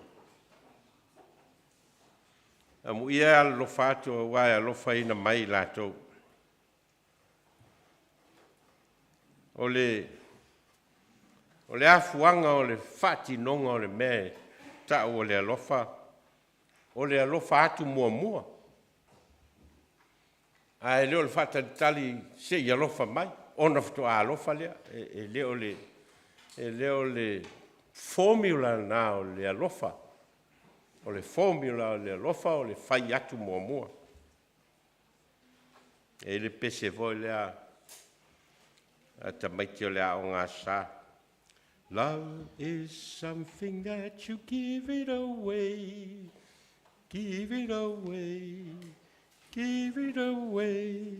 Amu ia alofa atu a wai alofa ina mai lātou. O le afuanga o le whatinonga o le mea, ta o le alofa atu mua. Ai leo le fata tali se i alofa mai, ona fto a alofa lea, e leo le formula na o le alofa, o le formula o le alofa o le fai atu mua. E le pese voi lea, a tamaiti o lea o ngā sā. Love is something that you give it away, give it away, give it away.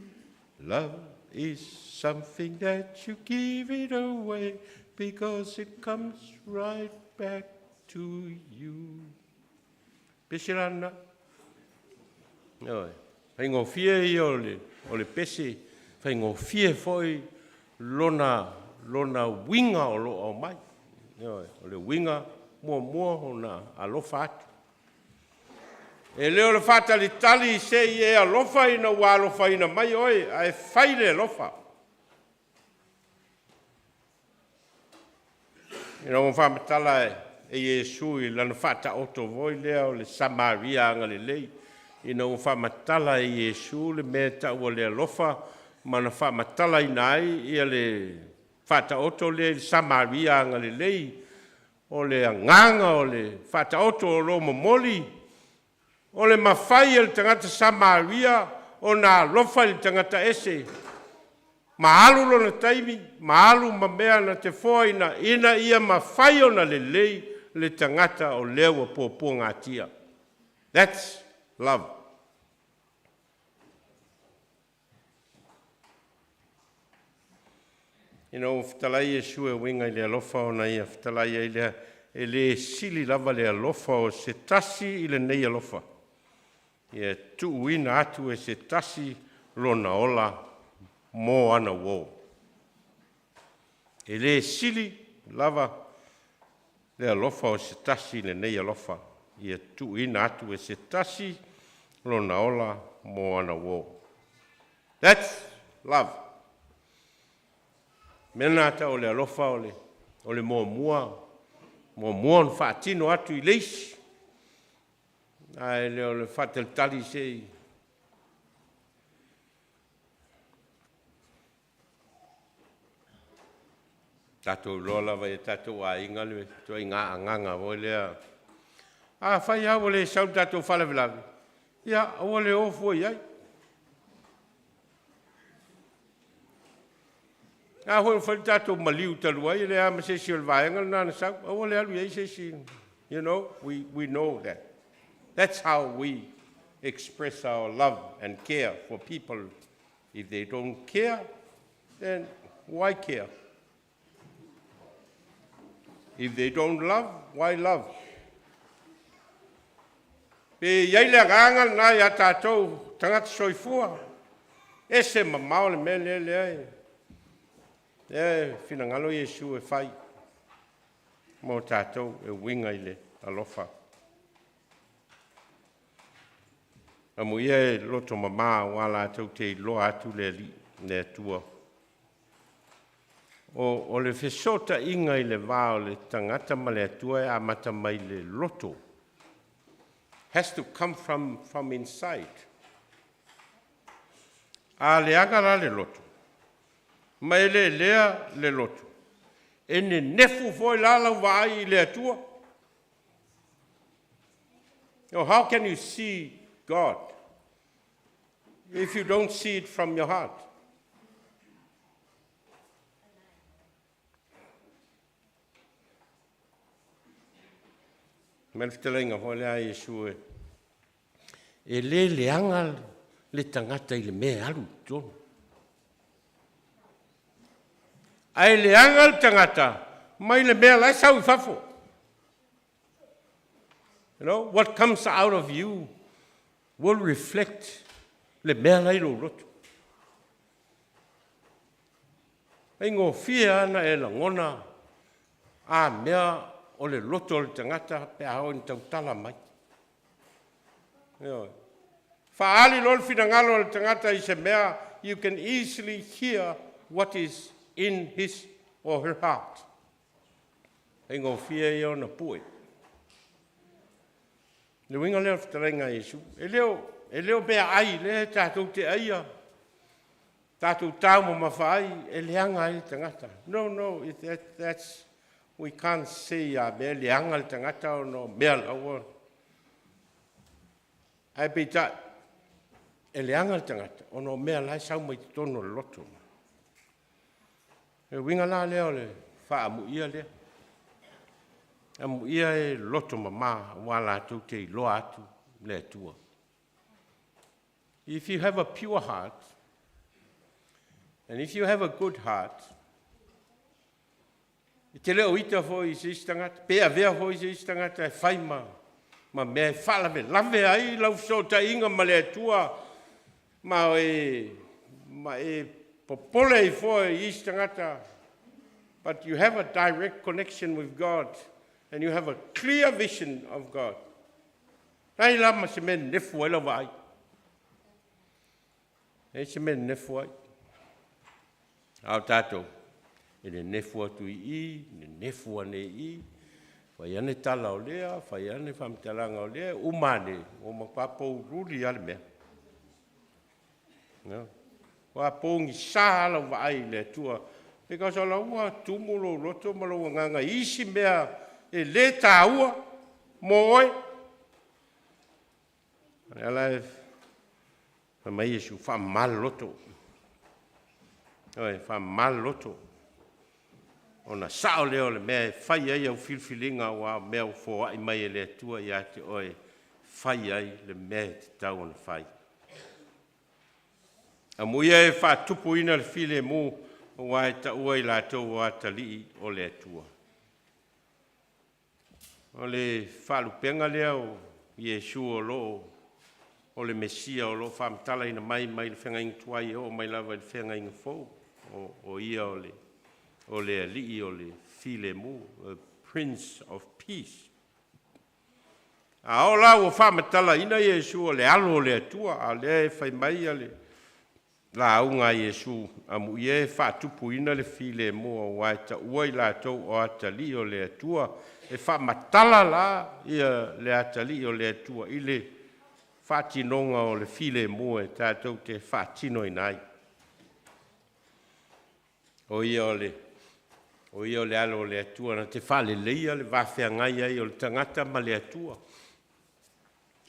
Love is something that you give it away, because it comes right back to you. Pesirana. Oi, fai ngō fie I o le pese, fai ngō fie foi lona winga o lo o mai. Oi, o le winga mua ona alofa atu. E leo le fata li tali se I alofa ina wa alofa ina mai oi, ai fai le alofa. Ina o whamatala e Yesu I lana fata oto voi leo le Samaria anga le lei. Ina o whamatala e Yesu le mea tau o le alofa, mana whamatala ina ai ia le fata oto le Samaria anga le lei. O le nganga o le fata oto o lo momoli. O le mawhai le tangata Samaria o nā alofa le tangata ese. Maalu lo na taimi, maalu mamea na te fōa ina ia mawhai o na le lei le tangata o lewa pōpō ngā tia. That's love. Whitalai e sue winga I le alofa o na ia, whitalai e le sili lava le alofa o se tasi I le nei alofa. Ia tuuina atu e se tasi lona ola mō ana wō. E le sili lava le alofa o se tasi le nei alofa. Ia tuuina atu e se tasi lona ola mō ana wō. That's love. Mena ata o le alofa o le mō mua on whaatino atu I leisi. Ai leo le whatel tali sei. Tatou lola vai tatou a inga le to inga anganga voi lea. Whai hau le sau tatou whalavilavi. Ia, o le ofo iai. Hoi whai tatou maliu talua I le ama se si o le vaenga nana sau. O le alu iai se si. You know, we know that. That's how we express our love and care for people. If they don't care, then why care? If they don't love, why love? Pe iai le ngangal na ia tātou tangata soifua. E se mamao le mele le ai. E fina ngalo Yesu e whai. Mo tātou e winga I le alofa. Amu ia e loto mama wala tau te loa atu le atua. O le fesota inga I le vao le tangata ma le atua e amata mai le loto. Has to come from inside. A le agara le loto. Mai le lea le loto. E ne nefu foi lala vai I le atua. How can you see God if you don't see it from your heart? Melftelenga hole a Yesu e le leanga le tangata I le mea alu tonu. Ai leanga le tangata mai le mea lai sau I fafo. You know, what comes out of you will reflect le mea lai lo roto. Ai ngō fia ana e la ngona a mea o le loto le tangata pe a hoi tau tala mai. Whaali lol finangalo le tangata I se mea, you can easily hear what is in his or her heart. Ai ngō fia I o na pui. Le winga leo fitarenga Yesu. E leo mea ai, le tātou te aia. Tātou tau mo mawhai, e leanga ai tangata. No, that's... We can't say mea leanga le tangata o no mea laua. Ai peita, e leanga le tangata o no mea lai sau mai tono le loto. E winga la leo le wha amu ia lea. Amu ia e loto mama wala atu te I loa atu le atua. If you have a pure heart, and if you have a good heart, I te leo ita fo I se istangata, pea vea fo I se istangata e whai ma mea e whalave, lave ai, lau so ta inga ma le atua, ma e popole I fo I istangata. But you have a direct connection with God, and you have a clear vision of God. Nai lama se men nefu ai lau vai. E se men nefu ai. Au tātou, e ne nefu atu I, ne nefu ane I, whai ane tala o lea, whai ane whamtalanga o lea, umane, o makapou ruri ale mea. No? Wa pongi sahala vai le tua, because ala ua tumulo roto malo nganga isi mea e le taua mo oi. Ala mai Yesu fa mal loto. Oi, fa mal loto. Ona sao leo le mea fai ai au filfilinga wa mea fo ai mai le tua ia te oi fai ai le mea te tau ona fai. A muia e fa tupu ina le file mu wa e ta ua I lātou wa tali o le tua. O le whalupenga leo Yesu o lo o le Mesia o lo whamtala ina mai le whenga inga tuai o mai lava le whenga inga fou o ia o le alii o le file mu, Prince of Peace. A o la o whamatala ina Yesu o le alo o le atua, a le whai mai a le la aunga Yesu, a mu ie whatupu ina le file mu o waita ua I lātou o atali o le atua, e whamatala la ia le atali o le atua, I le whatinonga o le file mu e tātou te whatino inai. O ia o le alo o le atua, na te whale leia le wawhea ngai ai o le tangata ma le atua.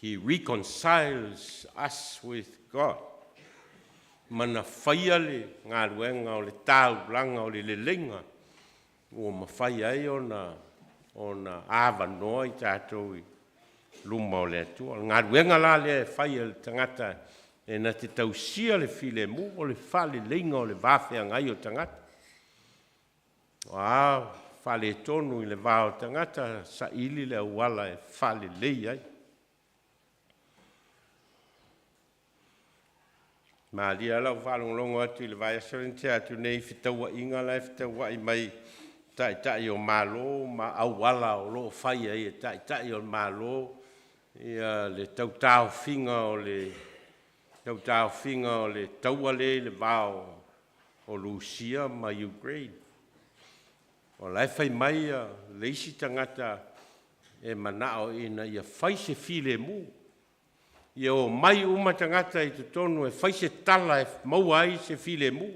He reconciles us with God. Mana whaia le ngā ruenga o le tāu langa o le lelenga. O ma whaia ai o na awa noa I tātou I luma o le atua. Ngā ruenga la le whaia le tangata e na te tausia le file mu o le whale leinga o le wawhea ngai o tangata. Wow, whale tonu I le wāo tangata sa ili le awala e whale lei ai. Ma lia lau whalonglongo atu I le vai asorente atu nei whitaua inga lai whitaua I mai tai o malo, ma awala o lo whai ai e tai o malo, ia le tautau whinga o le taua le wāo o Lucia ma Ukraine. O lai whai mai le isi tangata e manao ina ia whai se file mu. Ia o mai uma tangata I te tonu e whai se tala e maua ai se file mu.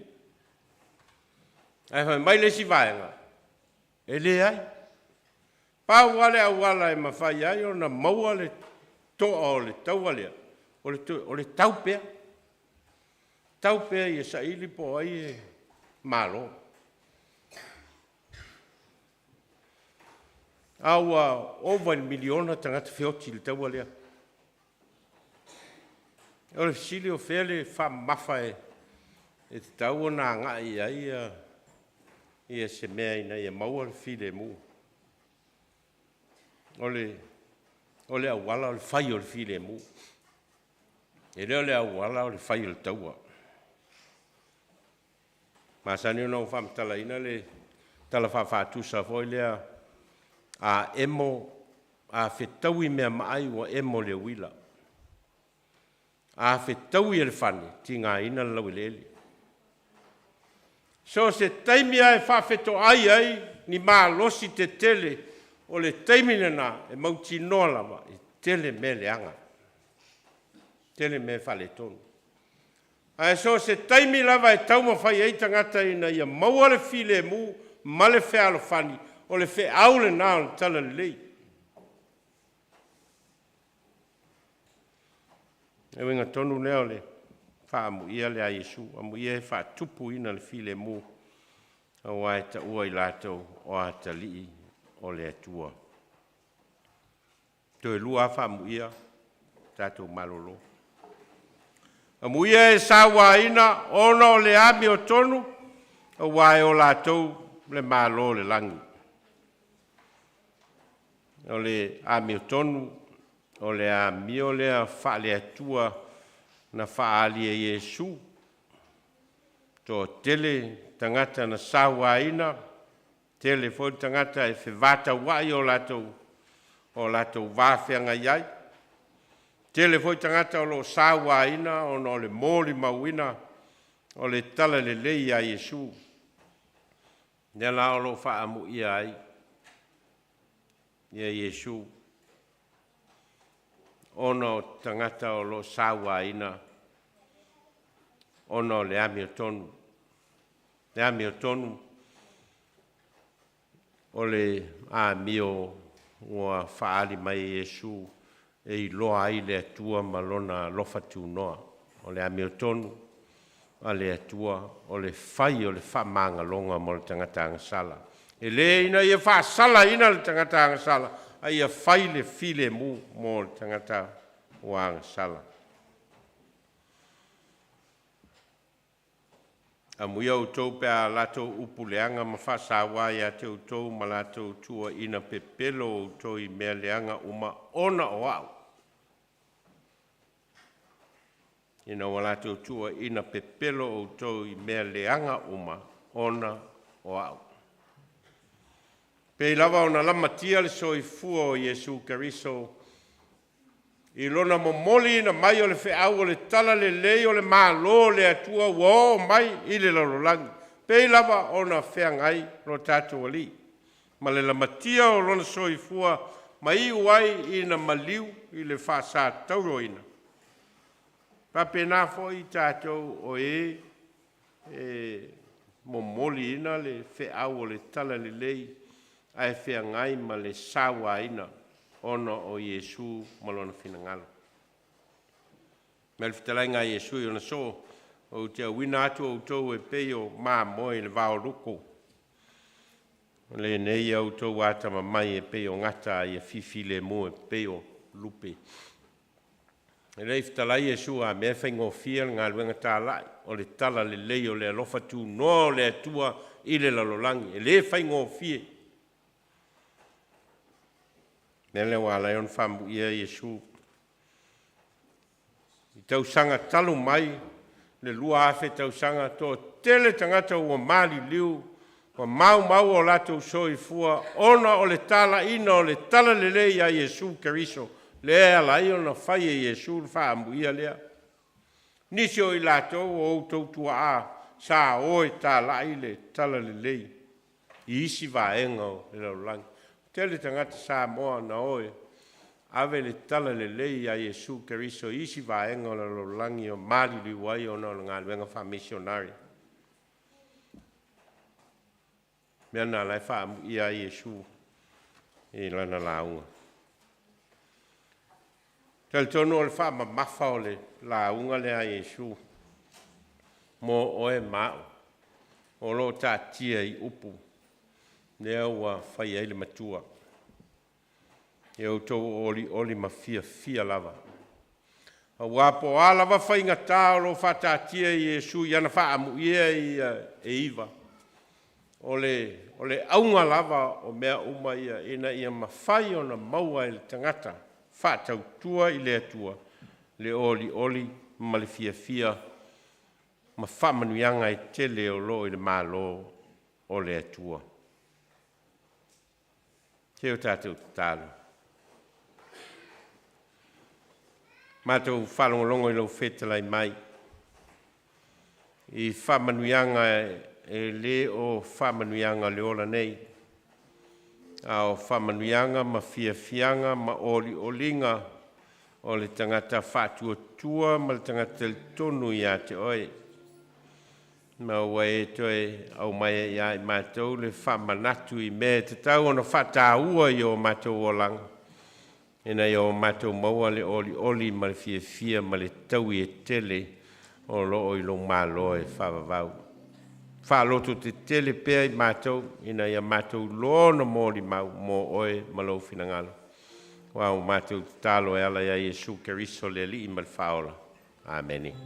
Ai whai mai le si vaenga. E le ai. Pau wale au wala e mawhai ai o na maua le toa o le taua lea. O le taupea. Taupea ia sa ili po ai e malo. Aua over miliona tangata whioti le taua lea. O le fisili o whele wha mafa e te tau na ngai ai ia se mea ina ia maua le file mu. O le awala o le whai o le file mu. E leo le awala o le whai o le taua. Masani o nau whamatala ina le tala whawhatusa foi lea a emo a whetaui mea maai o emo le wila. A whetaui e le whane, ti ngā ina lau lele. So se taimia e whawheto ai, ni mā losi te tele, o le taimina nā, e mauti noa lava, e tele me le anga. Tele me whale tonu. Ai so se taimi lava e tauma whai ei tangata ina ia maua le file mu, ma le whealo whani, o le whe aule nā o le tala lei. E winga tonu leo le whaamu ia le a Yesu, amu ia e wha tupu ina le file mu, a wai ta ua I lātou o a talii o le atua. Toi lua whaamu ia, tātou malolo. Amu ia e sawa ina, ona o le ami o tonu, a wai o lātou le malo le langi. o le a mi tonu, o le a mi o le a wha le atua na wha ali e Iesu. Tō tele tangata na sawa ina, tele fo tangata e whewata wai o latou wāwhenga iai. Tele fo tangata o lo sawa ina, o no le mōli mauina, o le tala le lei a Iesu. Nela o lo wha amu ia ai, ia Iesu. Ono tangata o lo sawa ina, ono le ami o tonu. Le ami o tonu, o le ami o ua whaali mai Iesu, e i loa ai le atua malona lofa tūnoa. O le ami o tonu, a le atua, o le whai o le whamanga longa mo le tangata angasala. E le ina ia whaasala ina le tangata angasala, a ia whai le file mu mo le tangata o angasala. A muia o tau pe a lato upuleanga ma whasawa ia te o tau ma lato tua ina pepelo o tau i mea leanga uma ona o au. Ina o lato tua ina pepelo o tau i mea leanga uma ona o au. Pei lava o na lama tia le soi fua o Iesu Keriso. I lona momoli na mai o le wheau o le tala le lei o le mālo le atua wao mai i le lalolangi. Pei lava o na wheangai lo tātou ali. Ma le lamatia o lona soifua mai uai i na maliu i le whaasa tauroina. Pape nā fo i tātou o momoli ina le wheau o le tala le lei ai wheangai ma le sawa ina. Ono o Iesu malona finangalo. Mel fitalainga Iesu i ona so o te wina atu o tau e pei o mā moe le vao luko. Le nei au tau atama mai e pei o ngata i a fifi le mo e pei o lupe. E rei fitalai Iesu a mea whaingo fia ngā luenga tā lai o le tala le lei o le alofa tū no le atua i le lalolangi. E le whaingo fia. Nele wala yon famu ia Iesu. I tau sanga talu mai, le lua afe tau sanga to tele tangata ua mali liu, wa mau o lato soi fua, ona o le tala ina o le tala lele ia Iesu Keriso, le ala i ona fai e Iesu famu ia lea. Nisi o i lato o tau tua a, sa oe tala i le tala lele, i isi vaenga o le laulangi. Tele tangata sa moa na oe, ave le tala le lei a Iesu Keriso isi vaenga o la lolangi o mali li wai o na ngā luenga wha missionari. Mea nā lai wha i a Iesu i lana launga. Tele tono o le wha mamafa o le launga le a Iesu. Mo oe mao, o lo tā tia i upu. Nea ua whai eile matua. E o tau oli ma fia lava. A wapo a lava whai ngatā o lo whatatia i Iesu i ana wha amu ia e iwa. O le aunga lava o mea uma ia ina ia ma whai o na maua i le tangata. Whatau tua i le atua. Le oli ma le fia ma whamanuianga i tele o lo i le malo o le atua. Te o tātou tālu. Mātou whalongolongo i lau whetalai mai. I whamanuianga e le o whamanuianga le ola nei. A o whamanuianga ma fianga ma olinga o le tangata whatua tua ma le tangata tonu i a te oe. Ma ua e toe au mai ia i mātou le whamanatu i mea te tau ona whataua i o mātou o lang. Ena i o mātou maua le oli ma le fia ma le tau i e tele o loo i lo mālo e whawawau. Whaloto te tele pēr i mātou, ina i a mātou lona mōri mau mō oe ma lau finangalo. Wau mātou tālo e ala ia Iesu Keriso le li i ma le whaola. Ameni.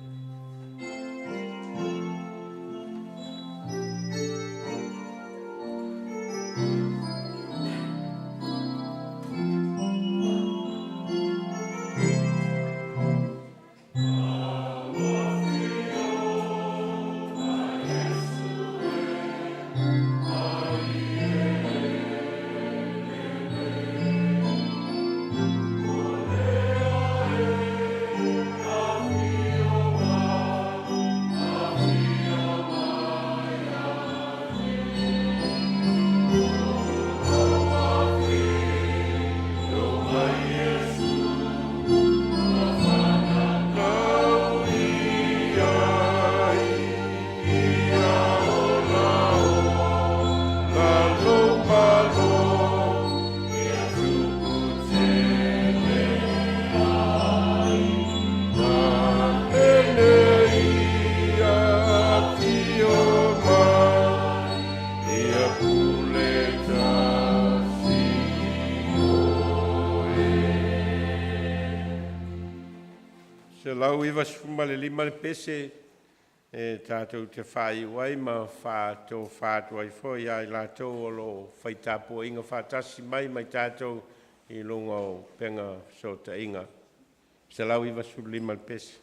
lau iwa suma le lima le pese e tātou te whai wai ma whātou whātou ai fwoi ai lātou o lo whaitapo inga whātasi mai mai tātou I lunga o penga so ta inga. Se lau iwa su lima le pese.